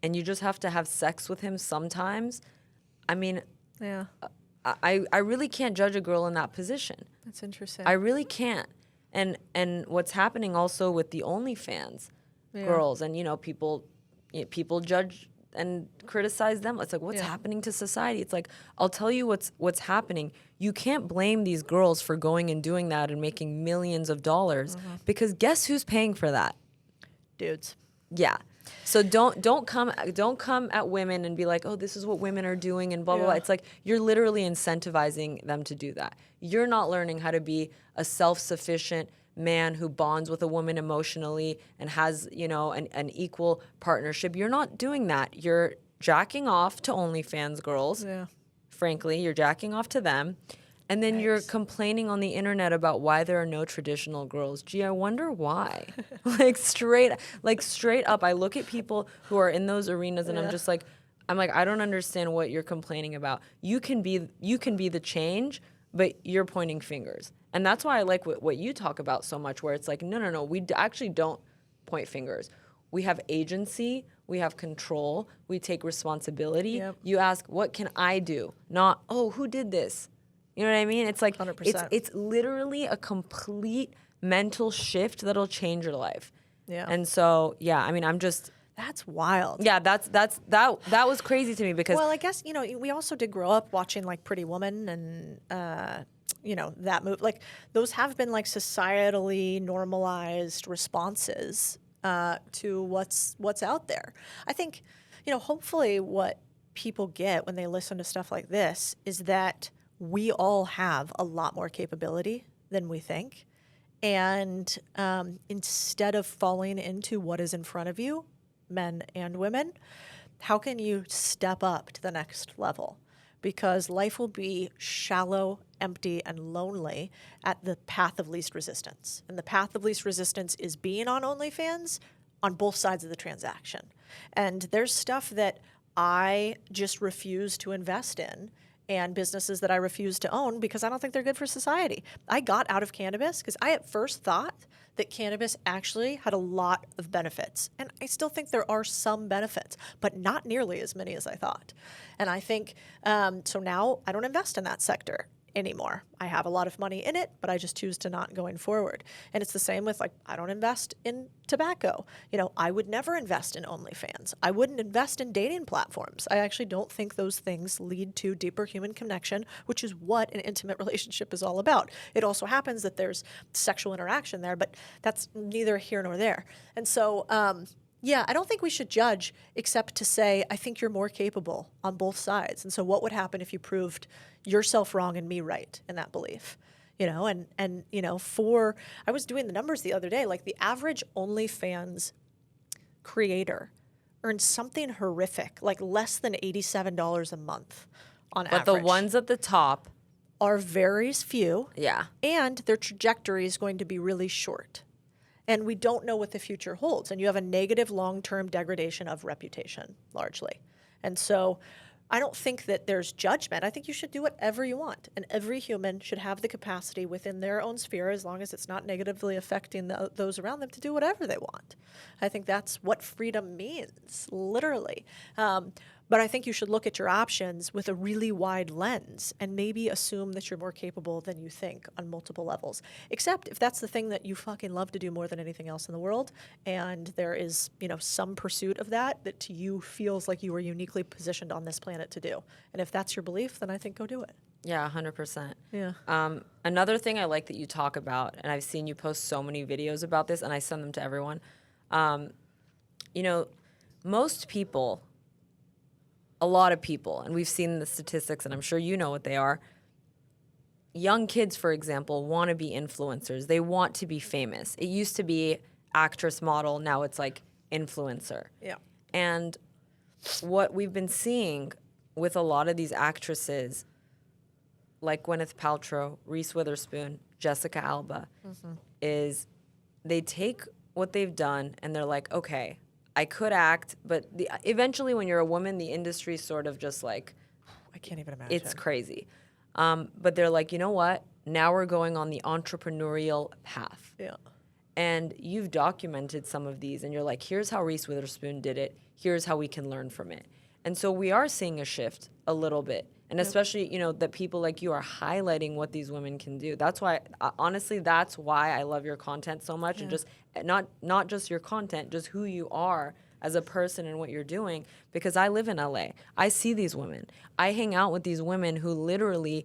and you just have to have sex with him sometimes. I mean, Yeah. I really can't judge a girl in that position. That's interesting. I really can't. And what's happening also with the OnlyFans girls, and you know, people judge and criticize them. It's like, what's happening to society? It's like, I'll tell you what's happening. You can't blame these girls for going and doing that and making millions of dollars, because guess who's paying for that? Dudes. Yeah. So don't come at women and be like, oh, this is what women are doing and blah blah blah. Yeah. It's like, you're literally incentivizing them to do that. You're not learning how to be a self-sufficient man who bonds with a woman emotionally and has, you know, an equal partnership. You're not doing that. You're jacking off to OnlyFans girls. Yeah. Frankly, you're jacking off to them. And then you're complaining on the internet about why there are no traditional girls. Gee, I wonder why. like straight up, I look at people who are in those arenas, and I'm like, I don't understand what you're complaining about. You can be the change, but you're pointing fingers. And that's why I like what you talk about so much, where it's like, no, we actually don't point fingers. We have agency, we have control, we take responsibility. Yep. You ask, what can I do? Not, oh, who did this? You know what I mean? It's like 100%. it's literally a complete mental shift that'll change your life. Yeah. And so, yeah, I mean, I'm just, That's wild. yeah, that was crazy to me, because Well, I guess, you know, we also did grow up watching like Pretty Woman and, you know, that movie. Like, those have been like societally normalized responses to what's out there. I think, hopefully what people get when they listen to stuff like this is that we all have a lot more capability than we think. And instead of falling into what is in front of you, men and women, how can you step up to the next level? Because life will be shallow, empty, and lonely at the path of least resistance. And the path of least resistance is being on OnlyFans on both sides of the transaction. And there's stuff that I just refuse to invest in and businesses that I refuse to own because I don't think they're good for society. I got out of cannabis because I at first thought that cannabis actually had a lot of benefits. And I still think there are some benefits, but not nearly as many as I thought. And I think, so now I don't invest in that sector anymore. I have a lot of money in it, but I just choose to not going forward. And it's the same with I don't invest in tobacco. I would never invest in OnlyFans. I wouldn't invest in dating platforms. I actually don't think those things lead to deeper human connection, which is what an intimate relationship is all about. It also happens that there's sexual interaction there, but that's neither here nor there. And so, I don't think we should judge except to say, I think you're more capable on both sides. And so what would happen if you proved yourself wrong and me right in that belief? I was doing the numbers the other day, the average OnlyFans creator earns something horrific, less than $87 a month on average. But the ones at the top are very few. Yeah. And their trajectory is going to be really short. And we don't know what the future holds. And you have a negative long-term degradation of reputation, largely. And so I don't think that there's judgment. I think you should do whatever you want. And every human should have the capacity within their own sphere, as long as it's not negatively affecting those around them, to do whatever they want. I think that's what freedom means, literally. But I think you should look at your options with a really wide lens and maybe assume that you're more capable than you think on multiple levels. Except if that's the thing that you fucking love to do more than anything else in the world, and there is, some pursuit of that to you feels like you are uniquely positioned on this planet to do. And if that's your belief, then I think go do it. Yeah, 100%. Yeah. Another thing I like that you talk about, and I've seen you post so many videos about this, and I send them to everyone. Most people, a lot of people, and we've seen the statistics, and I'm sure you know what they are. Young kids, for example, want to be influencers. They want to be famous. It used to be actress, model. Now it's influencer. Yeah. And what we've been seeing with a lot of these actresses, like Gwyneth Paltrow, Reese Witherspoon, Jessica Alba, is they take what they've done and they're like, okay, I could act, but eventually when you're a woman, the industry sort of just I can't even imagine. it's crazy. But they're like, you know what? Now we're going on the entrepreneurial path. Yeah. And you've documented some of these, and you're like, here's how Reese Witherspoon did it. Here's how we can learn from it. And so we are seeing a shift a little bit. And especially, that people like you are highlighting what these women can do. That's why, honestly, that's why I love your content so much. And just not just your content, just who you are as a person and what you're doing. Because I live in LA. I see these women. I hang out with these women who literally,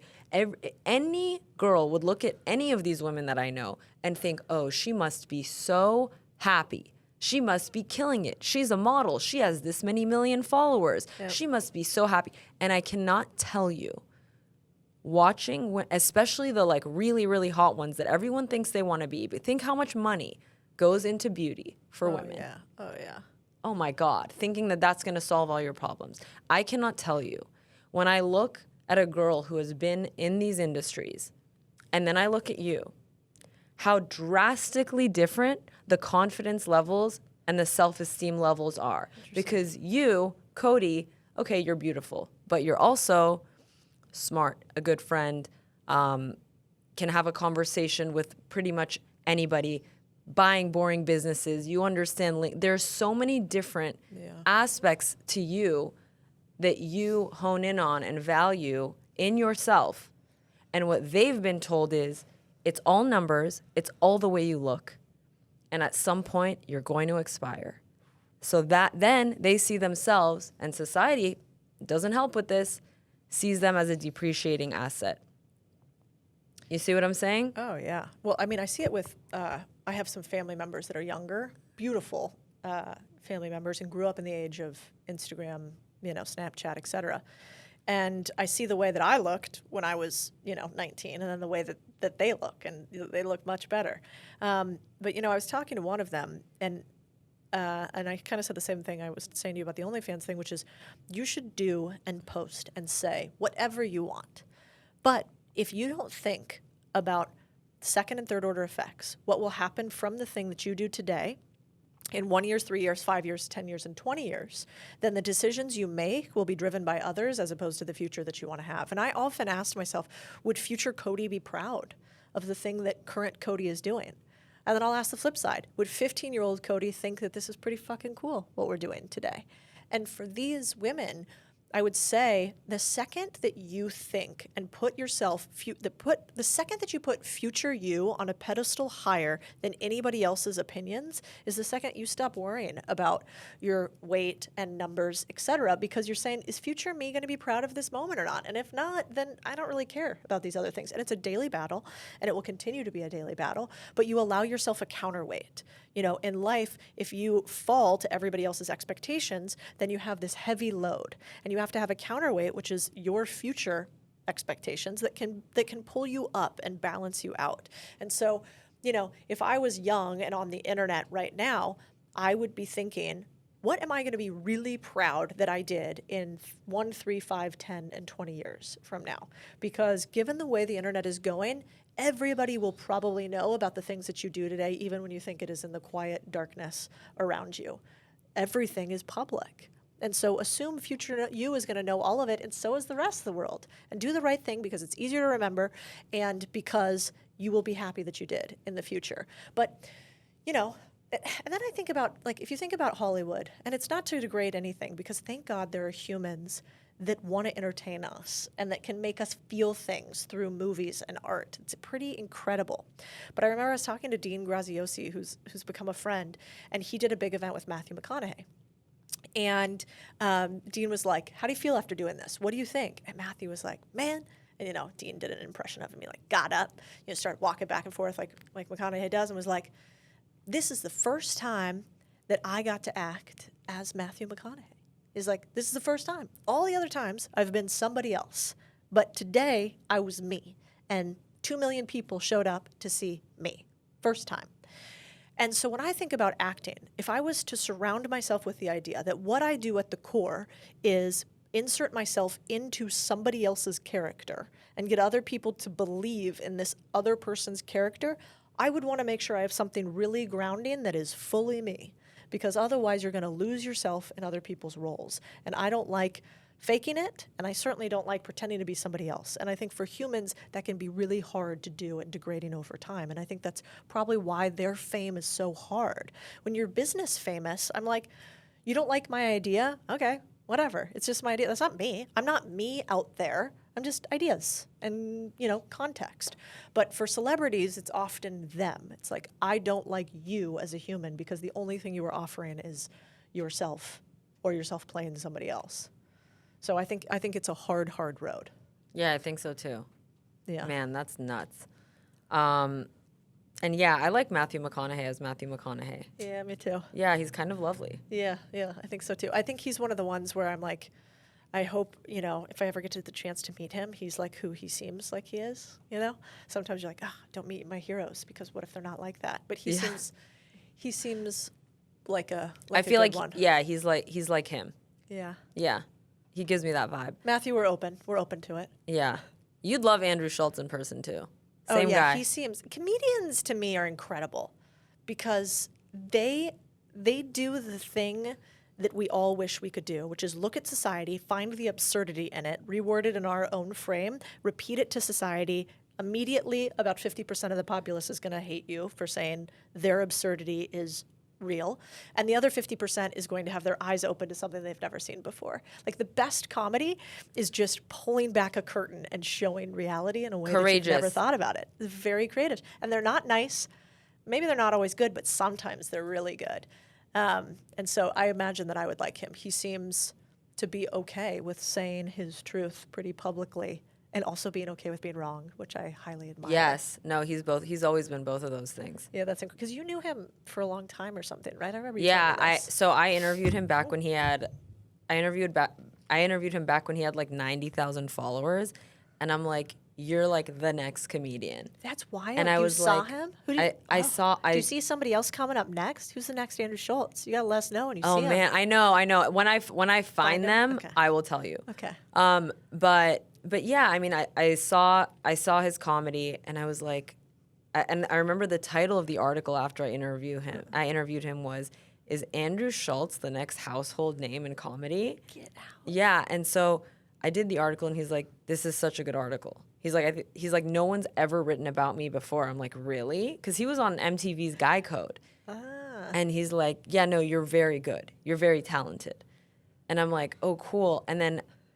any girl would look at any of these women that I know and think, oh, she must be so happy. She must be killing it. She's a model. She has this many million followers. Yep. She must be so happy. And I cannot tell you, watching, especially the really, really hot ones that everyone thinks they want to be, but think how much money goes into beauty for women. Yeah. Oh, yeah. Oh my God, thinking that that's going to solve all your problems. I cannot tell you, when I look at a girl who has been in these industries, and then I look at you, how drastically different the confidence levels and the self-esteem levels are. Because you, Codie, okay, you're beautiful, but you're also smart, a good friend, can have a conversation with pretty much anybody, buying boring businesses. You understand, there's so many different aspects to you that you hone in on and value in yourself. And what they've been told is, it's all numbers, it's all the way you look. And at some point, you're going to expire. So that then they see themselves, and society doesn't help with this, sees them as a depreciating asset. You see what I'm saying? Oh, yeah. Well, I mean, I see it with, I have some family members that are younger, beautiful family members and grew up in the age of Instagram, Snapchat, et cetera. And I see the way that I looked when I was, 19, and then the way that they look, and they look much better. But I was talking to one of them, and I kind of said the same thing I was saying to you about the OnlyFans thing, which is you should do and post and say whatever you want. But if you don't think about second and third order effects, what will happen from the thing that you do today in 1 year, 3 years, 5 years, 10 years, and 20 years, then the decisions you make will be driven by others as opposed to the future that you want to have. And I often asked myself, would future Codie be proud of the thing that current Codie is doing? And then I'll ask the flip side. Would 15-year-old Codie think that this is pretty fucking cool, what we're doing today? And for these women, I would say the second that you think and put yourself, the second that you put future you on a pedestal higher than anybody else's opinions is the second you stop worrying about your weight and numbers, et cetera, because you're saying, is future me going to be proud of this moment or not? And if not, then I don't really care about these other things. And it's a daily battle, and it will continue to be a daily battle, but you allow yourself a counterweight. In life, if you fall to everybody else's expectations, then you have this heavy load. And you have to have a counterweight, which is your future expectations that can pull you up and balance you out. And so, if I was young and on the internet right now, I would be thinking, what am I going to be really proud that I did in 1, 3, 5, 10, and 20 years from now? Because given the way the internet is going, everybody will probably know about the things that you do today, even when you think it is in the quiet darkness around you. Everything is public. And so assume future you is going to know all of it, and so is the rest of the world. And do the right thing because it's easier to remember and because you will be happy that you did in the future. But, and then I think about, if you think about Hollywood, and it's not to degrade anything, because thank God there are humans that want to entertain us and that can make us feel things through movies and art. It's pretty incredible. But I remember I was talking to Dean Graziosi, who's become a friend, and he did a big event with Matthew McConaughey. And Dean was like, how do you feel after doing this? What do you think? And Matthew was like, man. And, Dean did an impression of him. He got up, started walking back and forth like McConaughey does, and was like, this is the first time that I got to act as Matthew McConaughey. He's like, this is the first time. All the other times I've been somebody else. But today I was me. And 2 million people showed up to see me. First time. And so when I think about acting, if I was to surround myself with the idea that what I do at the core is insert myself into somebody else's character and get other people to believe in this other person's character, I would want to make sure I have something really grounding that is fully me. Because otherwise you're going to lose yourself in other people's roles. And I don't like faking it, and I certainly don't like pretending to be somebody else. And I think for humans, that can be really hard to do and degrading over time. And I think that's probably why their fame is so hard. When you're business famous, I'm like, you don't like my idea? Okay, whatever. It's just my idea. That's not me. I'm not me out there. I'm just ideas and, context. But for celebrities, it's often them. It's like, I don't like you as a human because the only thing you are offering is yourself or yourself playing somebody else. So I think it's a hard road. Yeah, I think so too. Yeah. Man, that's nuts. And yeah, I like Matthew McConaughey as Matthew McConaughey. Yeah, me too. Yeah, he's kind of lovely. Yeah, I think so too. I think he's one of the ones where I'm like, I hope, if I ever get to the chance to meet him, he's like who he seems like he is, Sometimes you're like, don't meet my heroes because what if they're not like that? But he seems like a I feel like one. Yeah, he's like him. Yeah. Yeah. He gives me that vibe. Matthew, we're open. We're open to it. Yeah. You'd love Andrew Schultz in person too. Same yeah, guy. he seems comedians to me are incredible because they do the thing that we all wish we could do, which is look at society, find the absurdity in it, reword it in our own frame, repeat it to society. Immediately, about 50% of the populace is going to hate you for saying their absurdity is real. And the other 50% is going to have their eyes open to something they've never seen before. Like the best comedy is just pulling back a curtain and showing reality in a way that you've never thought about it. It's very creative. And they're not nice. Maybe they're not always good, but sometimes they're really good. And so I imagine that I would like him. He seems to be okay with saying his truth pretty publicly and also being okay with being wrong, which I highly admire. Yes. No, he's both. He's always been both of those things. Yeah, that's because you knew him for a long time or something, right? I remember you Yeah, telling me this. so I interviewed him back when he had I interviewed him back when he had like 90,000 followers, and I'm like, you're like the next comedian. That's wild. And I you was saw like, him? Who did I Do you see somebody else coming up next? Who's the next Andrew Schultz? You gotta let us know when you see him. Oh man, I know. When I find him? them, Okay. I will tell you. Okay. But yeah, I mean, I saw his comedy, and I was like, and I remember the title of the article after I interviewed him was, "Is Andrew Schultz the next household name in comedy?" Get out. Yeah, and so I did the article, and he's like, "This is such a good article." He's like, "No one's ever written about me before." I'm like, "Really?" Because he was on MTV's Guy Code, and he's like, "Yeah, no, you're very good. You're very talented," and I'm like, "Oh, cool."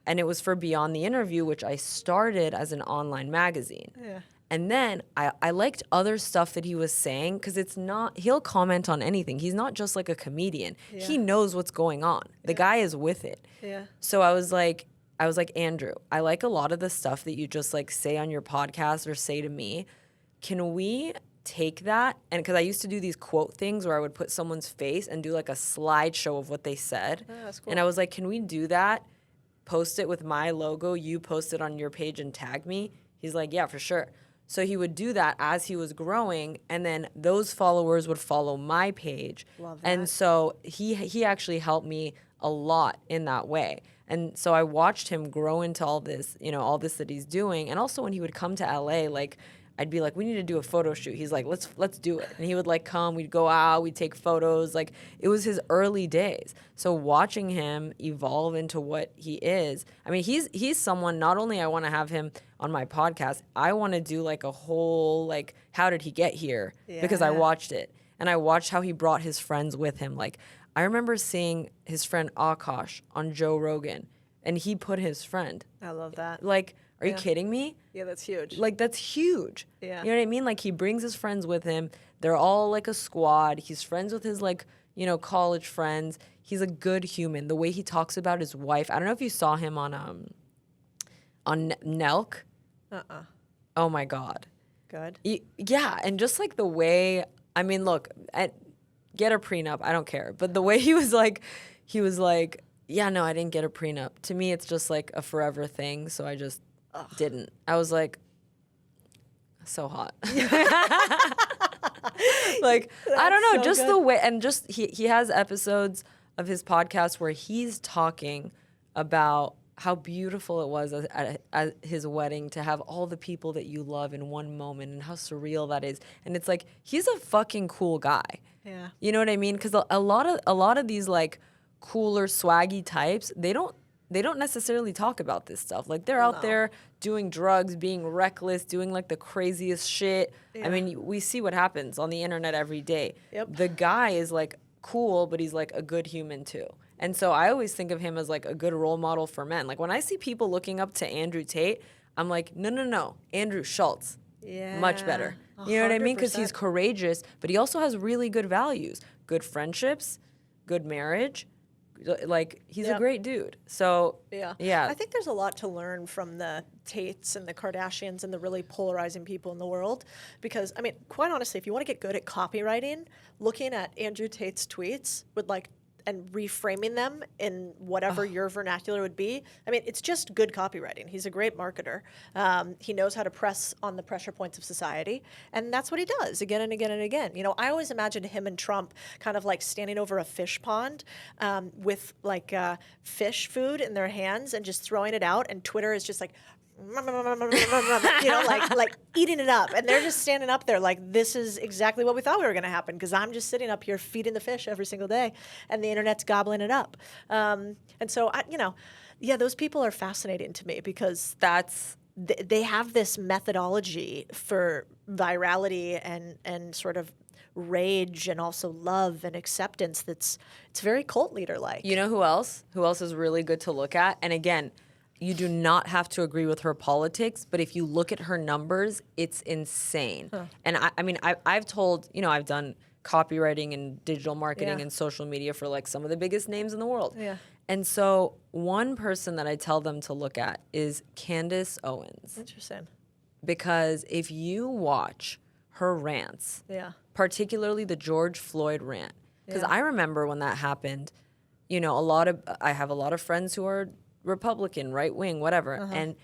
And it was for Beyond the Interview, which I started as an online magazine. Yeah. And then I liked other stuff that he was saying, because he'll comment on anything. He's not just like a comedian. Yeah. He knows what's going on. The guy is with it. Yeah. So I was like, Andrew, I like a lot of the stuff that you just like say on your podcast or say to me. Can we take that? And because I used to do these quote things where I would put someone's face and do like a slideshow of what they said. Oh, that's cool. And I was like, can we do that? Post it with my logo, you post it on your page and tag me? He's like, yeah, for sure. So he would do that as he was growing, and then those followers would follow my page. Love that. And so he actually helped me a lot in that way. And so I watched him grow into all this that he's doing. And also when he would come to LA, like I'd be like, we need to do a photo shoot. He's like, let's do it. And he would like come, we'd go out, we'd take photos. Like it was his early days. So watching him evolve into what he is, I mean, he's someone, not only I want to have him on my podcast, I want to do like a whole, like, how did he get here? Because I Yeah. watched it. And I watched how he brought his friends with him. Like I remember seeing his friend Akash on Joe Rogan, and he put his friend. I love that. Like, are you Yeah. kidding me? Yeah, that's huge. Like, that's huge. Yeah. You know what I mean? Like, he brings his friends with him. They're all like a squad. He's friends with his, like, college friends. He's a good human. The way he talks about his wife. I don't know if you saw him on Nelk. Oh, my God. Good. Yeah, and just, like, the way, I mean, look, get a prenup. I don't care. But the way he was like, yeah, no, I didn't get a prenup. To me, it's just, like, a forever thing, so I just didn't. I was like, so hot. Like, I don't know, so just good. the way, and just he has episodes of his podcast where he's talking about how beautiful it was at his wedding to have all the people that you love in one moment, and how surreal that is. And it's like, he's a fucking cool guy. Yeah. You know what I mean? Because a lot of these like cooler, swaggy types, they don't necessarily talk about this stuff. Like they're out there doing drugs, being reckless, doing like the craziest shit. Yeah. I mean, we see what happens on the internet every day. Yep. The guy is like cool, but he's like a good human too. And so I always think of him as like a good role model for men. Like when I see people looking up to Andrew Tate, I'm like, no, Andrew Schultz. Yeah. Much better. You know what I mean? Because he's 100%. courageous, but he also has really good values, good friendships, good marriage. Like he's a Yep. great dude. So Yeah. I think there's a lot to learn from the Tates and the Kardashians and the really polarizing people in the world. Because, I mean, quite honestly, if you want to get good at copywriting, looking at Andrew Tate's tweets would and reframing them in whatever your vernacular would be. I mean, it's just good copywriting. He's a great marketer. He knows how to press on the pressure points of society, and that's what he does again and again and again. You know, I always imagined him and Trump kind of like standing over a fish pond with like fish food in their hands and just throwing it out, and Twitter is just like, like eating it up, and they're just standing up there like, this is exactly what we thought we were going to happen, because I'm just sitting up here feeding the fish every single day, and the internet's gobbling it up. And so those people are fascinating to me, because they have this methodology for virality and sort of rage and also love and acceptance it's very cult leader like. you know who else is really good to look at? And again, you do not have to agree with her politics, but if you look at her numbers, it's insane. And I mean, I've told, I've done copywriting and digital marketing Yeah. and social media for like some of the biggest names in the world. Yeah. And so one person that I tell them to look at is Candace Owens, Interesting. because if you watch her rants, Yeah. particularly the George Floyd rant, because Yeah. I remember when that happened, you know, I have a lot of friends who are Republican, right wing, whatever. And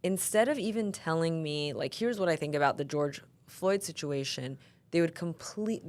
instead of even telling me, like, here's what I think about the George Floyd situation, they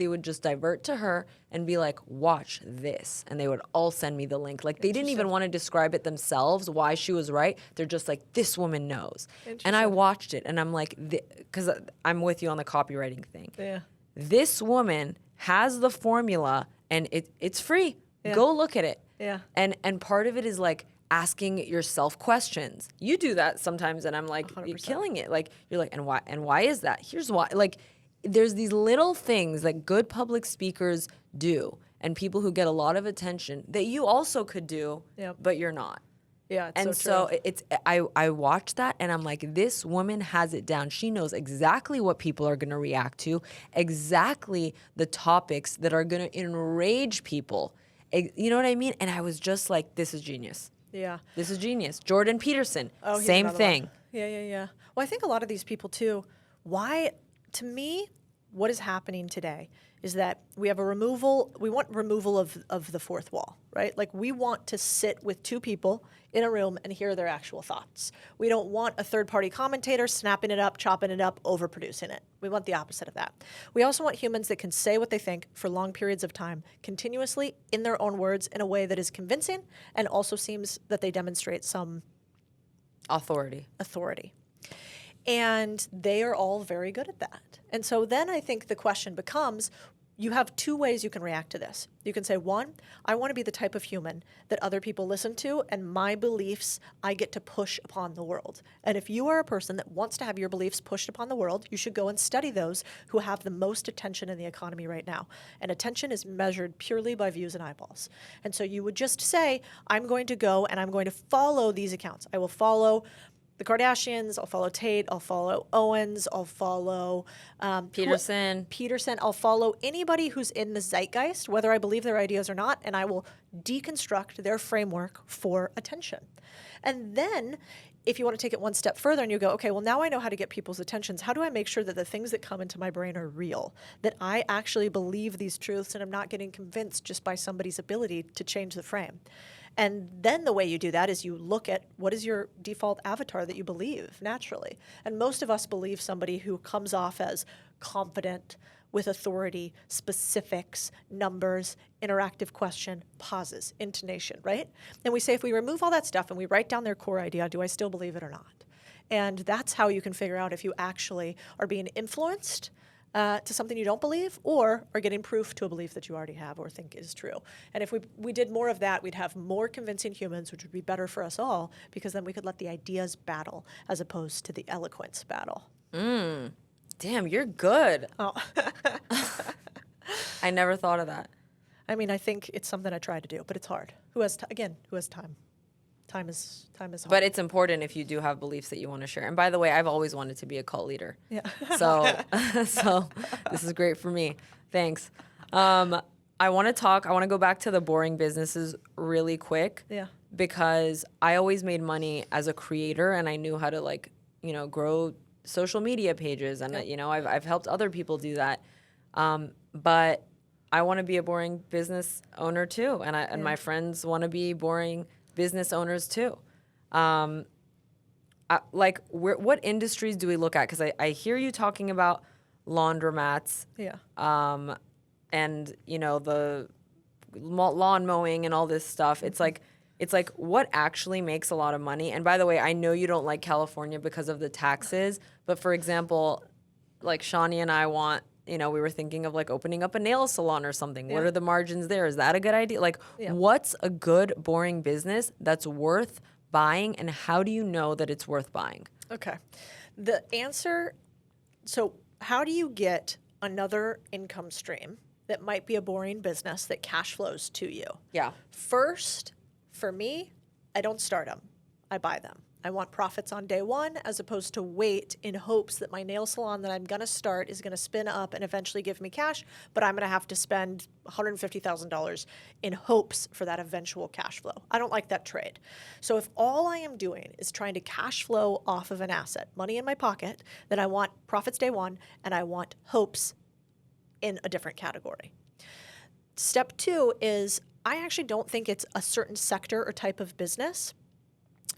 would just divert to her and be like, watch this. And they would all send me the link. Like, they didn't even want to describe it themselves, why she was right. They're just like, this woman knows. And I watched it and I'm like, because I'm with you on the copywriting thing. Yeah. This woman has the formula and it's free. Yeah. Go look at it. Yeah. And part of it is like asking yourself questions. You do that sometimes and I'm like, you're 100%. killing it. Like, you're like, and why is that? Here's why. Like, there's these little things that good public speakers do and people who get a lot of attention that you also could do, Yep. but you're not. Yeah. It's And so true. I watched that and I'm like, this woman has it down. She knows exactly what people are going to react to, exactly the topics that are going to enrage people. You know what I mean? And I was just like, this is genius. Yeah. This is genius. Jordan Peterson, Oh, he's same another thing. one. Yeah. Well, I think a lot of these people too, to me, what is happening today is that we want removal of the fourth wall, right? Like we want to sit with two people in a room and hear their actual thoughts. We don't want a third-party commentator snapping it up, chopping it up, overproducing it. We want the opposite of that. We also want humans that can say what they think for long periods of time, continuously, in their own words, in a way that is convincing and also seems that they demonstrate some Authority. And they are all very good at that. And so then I think the question becomes, you have two ways you can react to this. You can say, one, I want to be the type of human that other people listen to, and my beliefs I get to push upon the world. And if you are a person that wants to have your beliefs pushed upon the world, you should go and study those who have the most attention in the economy right now. And attention is measured purely by views and eyeballs. And so you would just say, I'm going to go and I'm going to follow these accounts. I will follow the Kardashians, I'll follow Tate, I'll follow Owens, I'll follow Peterson. I'll follow anybody who's in the zeitgeist, whether I believe their ideas or not, and I will deconstruct their framework for attention. And then if you want to take it one step further and you go, okay, well, now I know how to get people's attentions. How do I make sure that the things that come into my brain are real, that I actually believe these truths and I'm not getting convinced just by somebody's ability to change the frame? And then the way you do that is you look at what is your default avatar that you believe naturally. And most of us believe somebody who comes off as confident, with authority, specifics, numbers, interactive question, pauses, intonation, right? And we say if we remove all that stuff and we write down their core idea, do I still believe it or not? And that's how you can figure out if you actually are being influenced to something you don't believe, or are getting proof to a belief that you already have or think is true. And if we did more of that, we'd have more convincing humans, which would be better for us all, because then we could let the ideas battle as opposed to the eloquence battle. Damn, you're good. Oh. I never thought of that. I mean, I think it's something I try to do, but it's hard. Who has time? Time is hard. But it's important if you do have beliefs that you want to share. And by the way, I've always wanted to be a cult leader. Yeah. So this is great for me. Thanks. I want to go back to the boring businesses really quick. Yeah. Because I always made money as a creator and I knew how to grow social media pages and I've helped other people do that. But I want to be a boring business owner too. And my friends want to be boring business owners too. What industries do we look at? Because I hear you talking about laundromats. Yeah. And the lawn mowing and all this stuff. It's like what actually makes a lot of money. And by the way, I know you don't like California because of the taxes, but for example, like Shawnee and I we were thinking of like opening up a nail salon or something. Yeah. What are the margins there? Is that a good idea? Like, what's a good, boring business that's worth buying, and how do you know that it's worth buying? Okay. The answer, so how do you get another income stream that might be a boring business that cash flows to you? Yeah. First, for me, I don't start them. I buy them. I want profits on day one as opposed to wait in hopes that my nail salon that I'm going to start is going to spin up and eventually give me cash, but I'm going to have to spend $150,000 in hopes for that eventual cash flow. I don't like that trade. So if all I am doing is trying to cash flow off of an asset, money in my pocket, then I want profits day one and I want hopes in a different category. Step two is I actually don't think it's a certain sector or type of business.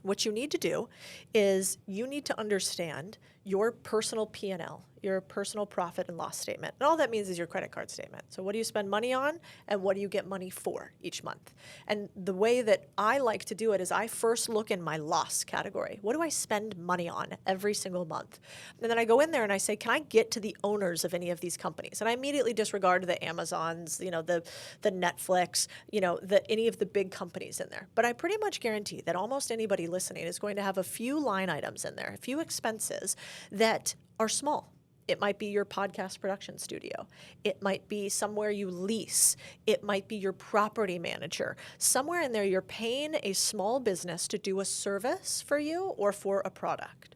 What you need to do is you need to understand your personal P&L, your personal profit and loss statement. And all that means is your credit card statement. So what do you spend money on and what do you get money for each month? And the way that I like to do it is I first look in my loss category. What do I spend money on every single month? And then I go in there and I say, can I get to the owners of any of these companies? And I immediately disregard the Amazons, the Netflix, any of the big companies in there. But I pretty much guarantee that almost anybody listening is going to have a few line items in there, a few expenses that are small. It might be your podcast production studio. It might be somewhere you lease. It might be your property manager. Somewhere in there, you're paying a small business to do a service for you or for a product.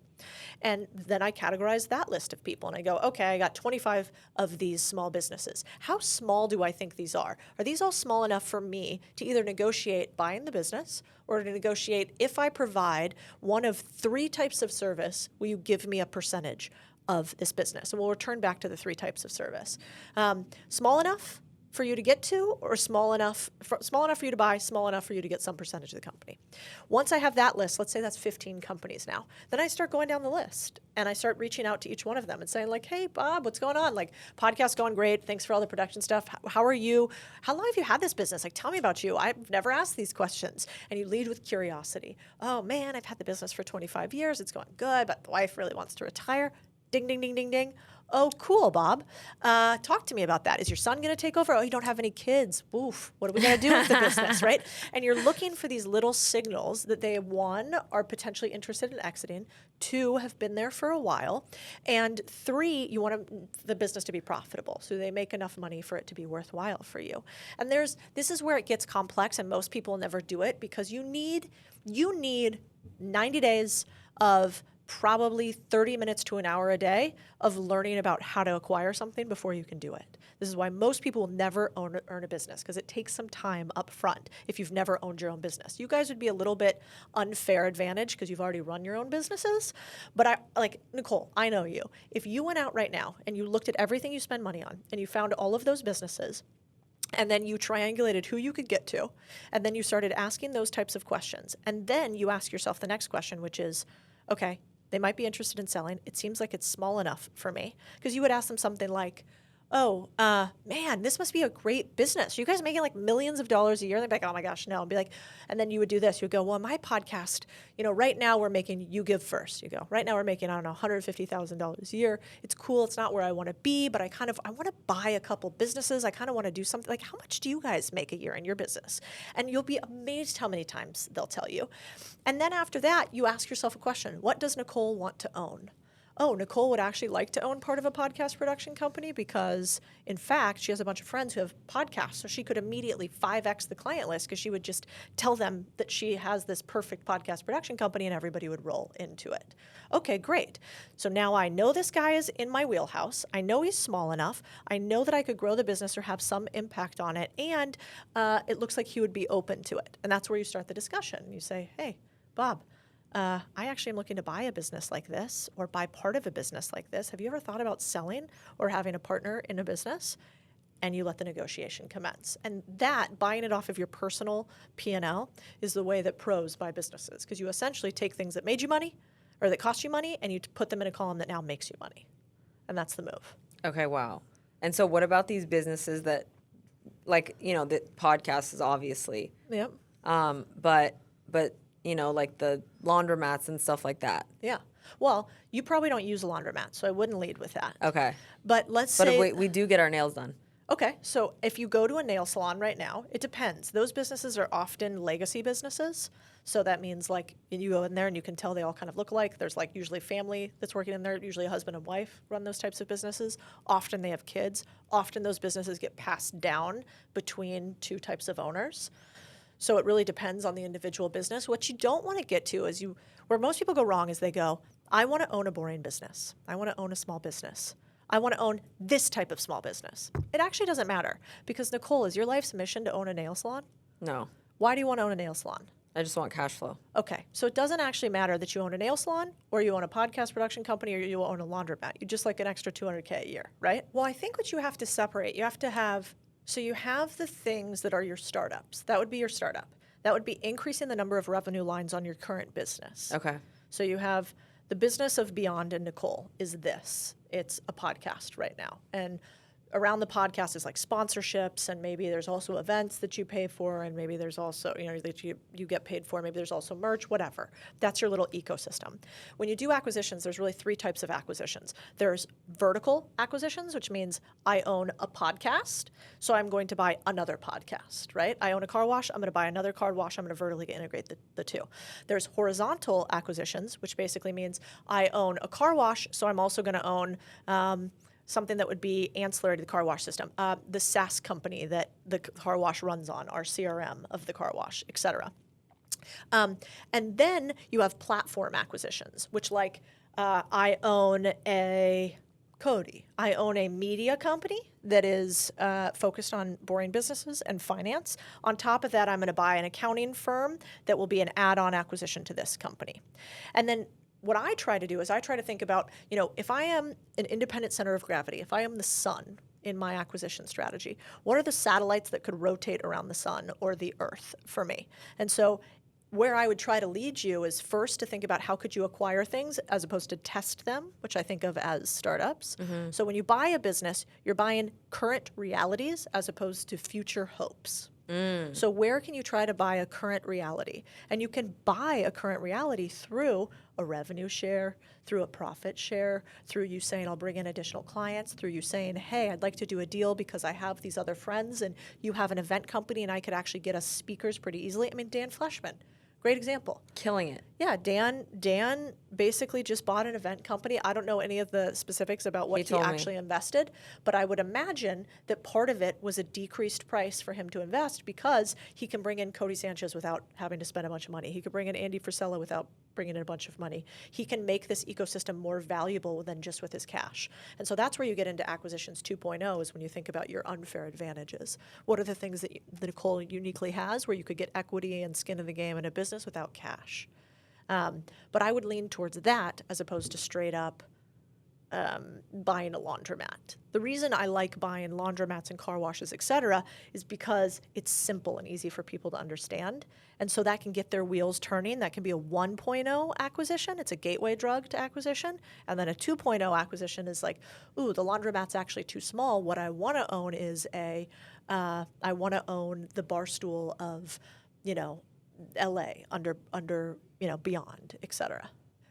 And then I categorize that list of people and I go, okay, I got 25 of these small businesses. How small do I think these are? Are these all small enough for me to either negotiate buying the business or to negotiate if I provide one of three types of service, will you give me a percentage of this business? And we'll return back to the three types of service. Small enough for you to get to, or small enough for you to buy, small enough for you to get some percentage of the company. Once I have that list, let's say that's 15 companies now, then I start going down the list and I start reaching out to each one of them and saying like, hey, Bob, what's going on? Like, podcast's going great. Thanks for all the production stuff. How are you? How long have you had this business? Like, tell me about you. I've never asked these questions. And you lead with curiosity. Oh man, I've had the business for 25 years. It's going good, but the wife really wants to retire. Ding, ding, ding, ding, ding. Oh, cool, Bob. Talk to me about that. Is your son going to take over? Oh, you don't have any kids. Oof, what are we going to do with the business, right? And you're looking for these little signals that they, one, are potentially interested in exiting, two, have been there for a while, and three, you want the business to be profitable. So they make enough money for it to be worthwhile for you. And this is where it gets complex, and most people never do it because you need 90 days of probably 30 minutes to an hour a day of learning about how to acquire something before you can do it. This is why most people will never earn a business, because it takes some time up front if you've never owned your own business. You guys would be a little bit unfair advantage because you've already run your own businesses. But Nicole, I know you. If you went out right now and you looked at everything you spend money on and you found all of those businesses, and then you triangulated who you could get to, and then you started asking those types of questions, and then you ask yourself the next question, which is, okay, they might be interested in selling. It seems like it's small enough for me. Because you would ask them something like, oh, man, this must be a great business. Are you guys making like millions of dollars a year? And they'd be like, oh my gosh, no. And be like, and then you would do this. You would go, well, my podcast, right now we're making, you give first. You go, right now we're making, I don't know, $150,000 a year. It's cool. It's not where I want to be, but I want to buy a couple businesses. I kind of want to do something. Like, how much do you guys make a year in your business? And you'll be amazed how many times they'll tell you. And then after that, you ask yourself a question. What does Nicole want to own? Oh, Nicole would actually like to own part of a podcast production company because, in fact, she has a bunch of friends who have podcasts, so she could immediately 5x the client list because she would just tell them that she has this perfect podcast production company and everybody would roll into it. Okay, great. So now I know this guy is in my wheelhouse. I know he's small enough. I know that I could grow the business or have some impact on it, and it looks like he would be open to it. And that's where you start the discussion. You say, hey, Bob, I actually am looking to buy a business like this or buy part of a business like this. Have you ever thought about selling or having a partner in a business? And you let the negotiation commence. And that, buying it off of your personal P&L, is the way that pros buy businesses, because you essentially take things that made you money or that cost you money and you put them in a column that now makes you money. And that's the move. Okay, wow. And so what about these businesses that, the podcast is obviously, Yep. but like the laundromats and stuff like that. Yeah. Well, you probably don't use a laundromat, so I wouldn't lead with that. Okay. But let's say... But we do get our nails done. Okay. So if you go to a nail salon right now, it depends. Those businesses are often legacy businesses. So that means you go in there and you can tell they all kind of look alike. There's usually family that's working in there. Usually a husband and wife run those types of businesses. Often they have kids. Often those businesses get passed down between two types of owners. So it really depends on the individual business. What you don't want to get to is where most people go wrong is they go, I want to own a boring business. I want to own a small business. I want to own this type of small business. It actually doesn't matter because, Nicole, is your life's mission to own a nail salon? No, Why do you want to own a nail salon? I just want cash flow. Okay, so it doesn't actually matter that you own a nail salon or you own a podcast production company or you own a laundromat. You just like an extra $200K a year, right? Well, I think what you have to separate, you have to have, so you have the things that are your startups. That would be your startup. That would be increasing the number of revenue lines on your current business. Okay. So you have the business of Beyond and Nicole is this. It's a podcast right now. And around the podcast is like sponsorships, and maybe there's also events that you pay for, and maybe there's also, that you get paid for. Maybe there's also merch, whatever. That's your little ecosystem. When you do acquisitions, there's really three types of acquisitions. There's vertical acquisitions, which means I own a podcast, so I'm going to buy another podcast, right? I own a car wash, I'm going to buy another car wash, I'm going to vertically integrate the two. There's horizontal acquisitions, which basically means I own a car wash, so I'm also going to own something that would be ancillary to the car wash system, the SaaS company that the car wash runs on, our CRM of the car wash, et cetera. And then you have platform acquisitions, which I own a Codie. I own a media company that is focused on boring businesses and finance. On top of that, I'm going to buy an accounting firm that will be an add-on acquisition to this company. And then what I try to do is I try to think about, if I am an independent center of gravity, if I am the sun in my acquisition strategy, what are the satellites that could rotate around the sun or the earth for me? And so where I would try to lead you is first to think about how could you acquire things as opposed to test them, which I think of as startups. Mm-hmm. So when you buy a business, you're buying current realities as opposed to future hopes. So where can you try to buy a current reality? And you can buy a current reality through a revenue share, through a profit share, through you saying, I'll bring in additional clients, through you saying, hey, I'd like to do a deal because I have these other friends and you have an event company and I could actually get us speakers pretty easily. I mean, Dan Fleshman, great example. Killing it. Yeah, Dan basically just bought an event company. I don't know any of the specifics about what he actually invested, but I would imagine that part of it was a decreased price for him to invest because he can bring in Codie Sanchez without having to spend a bunch of money. He could bring in Andy Frisella without bringing in a bunch of money. He can make this ecosystem more valuable than just with his cash. And so that's where you get into acquisitions 2.0 is when you think about your unfair advantages. What are the things that Nicole uniquely has where you could get equity and skin in the game in a business without cash? But I would lean towards that as opposed to straight up buying a laundromat. The reason I like buying laundromats and car washes, et cetera, is because it's simple and easy for people to understand. And so that can get their wheels turning. That can be a 1.0 acquisition. It's a gateway drug to acquisition. And then a 2.0 acquisition is like, ooh, the laundromat's actually too small. What I want to own is I want to own the bar stool of, LA under Beyond, et cetera.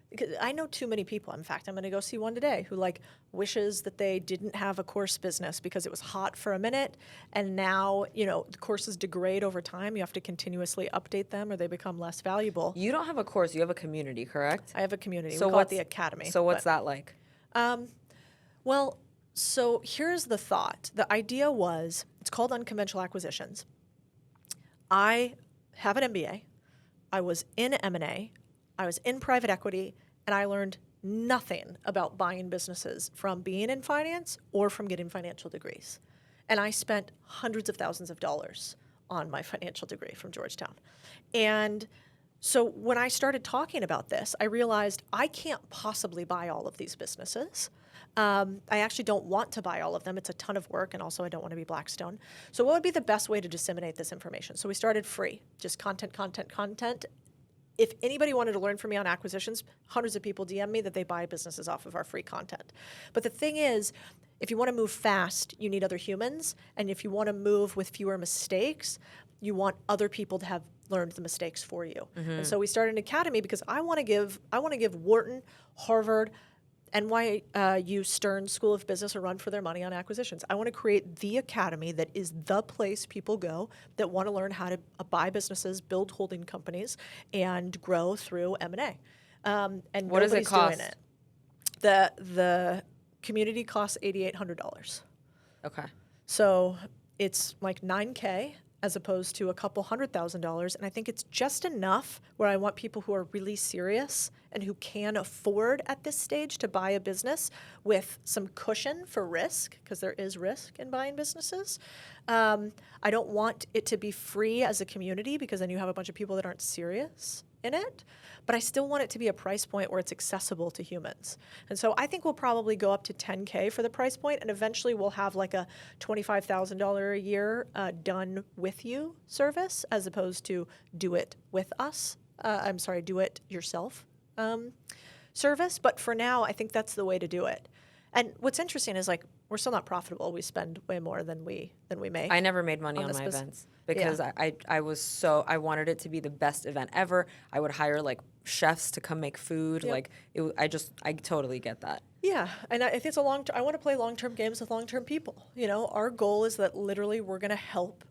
Because I know too many people. In fact, I'm going to go see one today who wishes that they didn't have a course business because it was hot for a minute, and now the courses degrade over time. You have to continuously update them, or they become less valuable. You don't have a course; you have a community, correct? I have a community. We call it the Academy. So what's that like? Well, so here's the thought. The idea was it's called unconventional acquisitions. I have an MBA. I was in M&A. I was in private equity, and I learned nothing about buying businesses from being in finance or from getting financial degrees. And I spent hundreds of thousands of dollars on my financial degree from Georgetown. And so when I started talking about this, I realized I can't possibly buy all of these businesses. I actually don't want to buy all of them. It's a ton of work, and also I don't want to be Blackstone. So what would be the best way to disseminate this information? So we started free, just content. If anybody wanted to learn from me on acquisitions, hundreds of people DM me that they buy businesses off of our free content. But the thing is, if you want to move fast, you need other humans. And if you want to move with fewer mistakes, you want other people to have learned the mistakes for you. Mm-hmm. And so we started an academy because I want to give Wharton, Harvard, NYU Stern School of Business a run for their money on acquisitions. I want to create the academy that is the place people go that want to learn how to buy businesses, build holding companies, and grow through M&A. And what does it cost? Doing it. The community costs $8,800. Okay. So it's like $9K. as opposed to a couple $100,000. And I think it's just enough where I want people who are really serious and who can afford at this stage to buy a business with some cushion for risk, because there is risk in buying businesses. I don't want it to be free as a community, because then you have a bunch of people that aren't serious in it, but I still want it to be a price point where it's accessible to humans. And so I think we'll probably go up to $10K for the price point, and eventually we'll have like a $25,000 a year done with you service, as opposed to do it with us. Do it yourself service. But for now, I think that's the way to do it. And what's interesting is, like, we're still not profitable. We spend way more than we make. I never made money on my events because I wanted it to be the best event ever. I would hire like chefs to come make food. Yep. I totally get that. Yeah, and I think it's I want to play long-term games with long-term people. You know, our goal is that literally we're going to help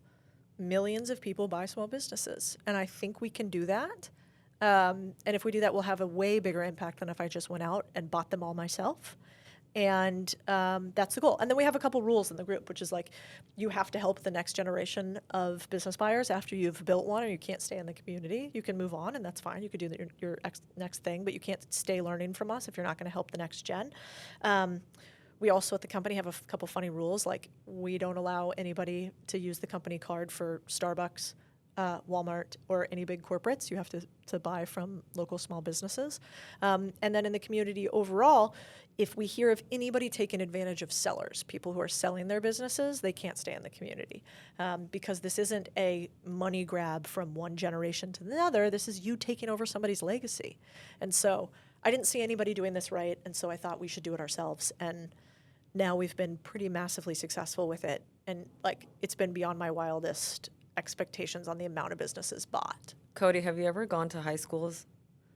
millions of people buy small businesses, and I think we can do that. And if we do that, we'll have a way bigger impact than if I just went out and bought them all myself. And that's the goal. And then we have a couple rules in the group, which is like, you have to help the next generation of business buyers after you've built one, or you can't stay in the community. You can move on, and that's fine. You could do your next thing, but you can't stay learning from us if you're not going to help the next gen. We also at the company have a couple funny rules, like we don't allow anybody to use the company card for Starbucks, Walmart, or any big corporates. You have to buy from local small businesses. And then in the community overall, if we hear of anybody taking advantage of sellers, people who are selling their businesses, they can't stay in the community, because this isn't a money grab from one generation to the other. This is you taking over somebody's legacy. And so I didn't see anybody doing this right, and so I thought we should do it ourselves. And now we've been pretty massively successful with it. And like, it's been beyond my wildest expectations on the amount of businesses bought. Codie, have you ever gone to high schools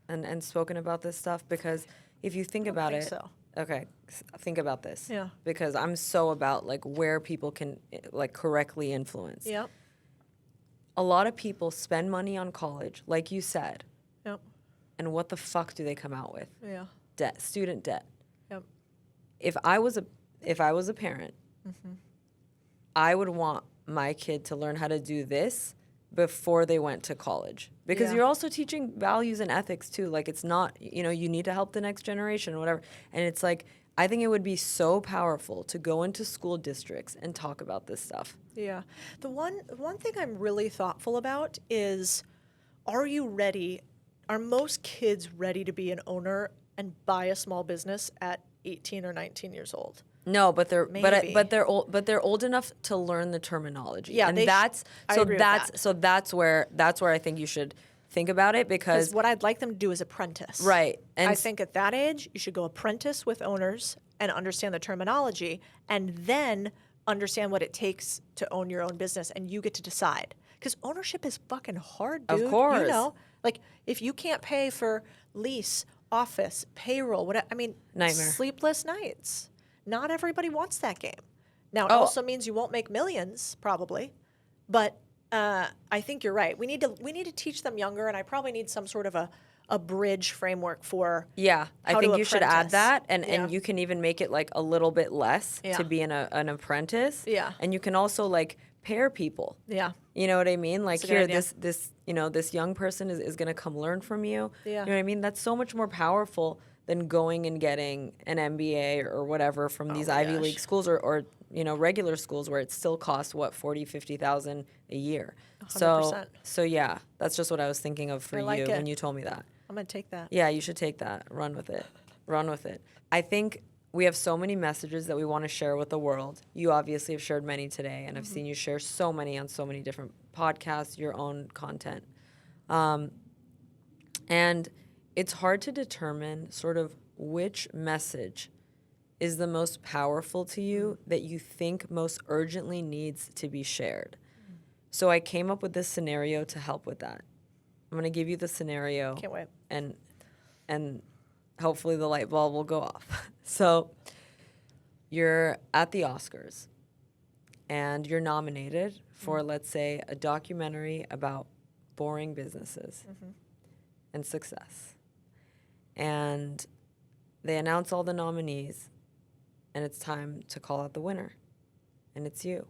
and spoken about this stuff? Because if you think about it, So. okay, think about this. Yeah. Because I'm so about like where people can like correctly influence. Yep. A lot of people spend money on college, like you said, Yep. and what the fuck do they come out with? Yeah. Debt, student debt. Yep. If I was a parent, I would want my kid to learn how to do this before they went to college, because Yeah. you're also teaching values and ethics too. Like, it's not, you need to help the next generation or whatever. And it's like, I think it would be so powerful to go into school districts and talk about this stuff. Yeah. The one thing I'm really thoughtful about is, are you ready? Are most kids ready to be an owner and buy a small business at 18 or 19 years old? No, but they're Maybe. but they're old enough to learn the terminology. Yeah, and I agree with that. that's where I think you should think about it, because Because what I'd like them to do is apprentice. right. And I think at that age, you should go apprentice with owners and understand the terminology, and then understand what it takes to own your own business, and you get to decide. Because ownership is fucking hard, dude. Of course. You know, like, if you can't pay for lease, office, payroll, Nightmare. sleepless nights. Not everybody wants that game. Now, it Oh. also means you won't make millions, probably, but I think you're right. We need to teach them younger, and I probably need some sort of a bridge framework for yeah, I how to think you should add apprentice. that, Yeah. and you can even make it like a little bit less Yeah. to be an apprentice. Yeah. And you can also like pair people. Yeah. You know what I mean? Like, That's a good here, idea. this young person is going to come learn from you. Yeah. You know what I mean? That's so much more powerful than going and getting an MBA or whatever from these my Ivy gosh. League schools or regular schools where it still costs, what, 40, 50,000 a year. 100%. So yeah, that's just what I was thinking of for I like you it. when you told me that. I'm going to take that. Yeah, you should take that. Run with it. Run with it. I think we have so many messages that we want to share with the world. You obviously have shared many today, and I've seen you share so many on so many different podcasts, your own content. And it's hard to determine sort of which message is the most powerful to you that you think most urgently needs to be shared. So I came up with this scenario to help with that. I'm going to give you the scenario. Can't wait. And hopefully the light bulb will go off. So you're at the Oscars and you're nominated for, let's say, a documentary about boring businesses and success. And they announce all the nominees, and it's time to call out the winner. And it's you.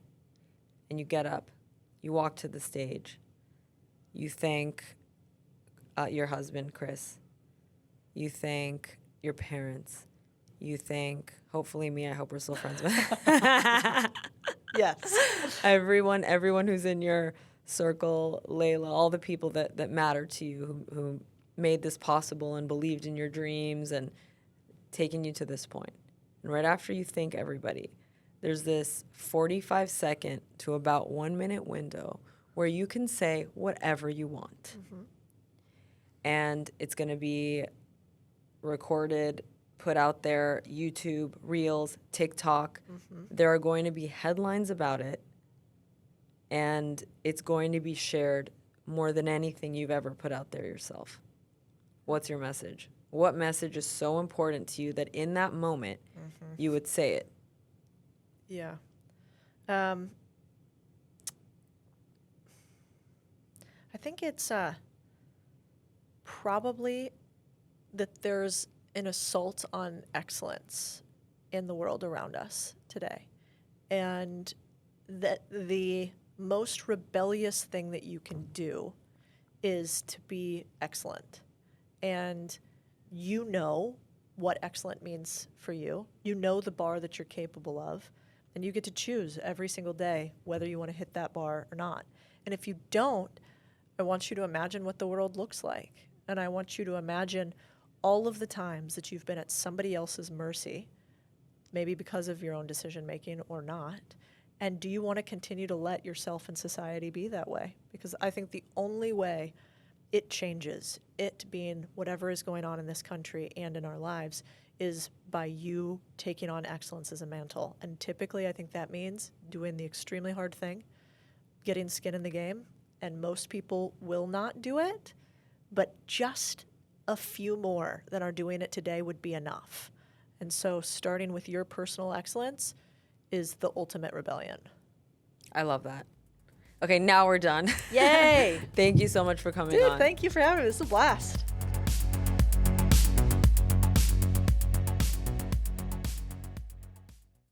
And you get up, You walk to the stage. You thank your husband, Chris. You thank your parents. You thank, hopefully me, I hope we're still friends with. Yes. Everyone who's in your circle, Layla, all the people that matter to you, who made this possible and believed in your dreams and taken you to this point. And right after you thank everybody, there's this 45-second to about 1 minute window where you can say whatever you want. And it's going to be recorded, put out there, YouTube, Reels, TikTok. There are going to be headlines about it, and it's going to be shared more than anything you've ever put out there yourself. What's your message? What message is so important to you that in that moment you would say it? Yeah. I think it's probably that there's an assault on excellence in the world around us today. And that the most rebellious thing that you can do is to be excellent. And you know what excellent means for you. You know the bar that you're capable of. And you get to choose every single day whether you want to hit that bar or not. And if you don't, I want you to imagine what the world looks like. And I want you to imagine all of the times that you've been at somebody else's mercy, maybe because of your own decision making or not. And do you want to continue to let yourself and society be that way? Because I think the only way it changes, it being whatever is going on in this country and in our lives, is by you taking on excellence as a mantle. And typically I think that means doing the extremely hard thing, getting skin in the game. And most people will not do it, but just a few more that are doing it today would be enough. And so starting with your personal excellence is the ultimate rebellion. I love that. Okay, now we're done. Yay! Thank you so much for coming on. Dude, thank you for having me. This is a blast.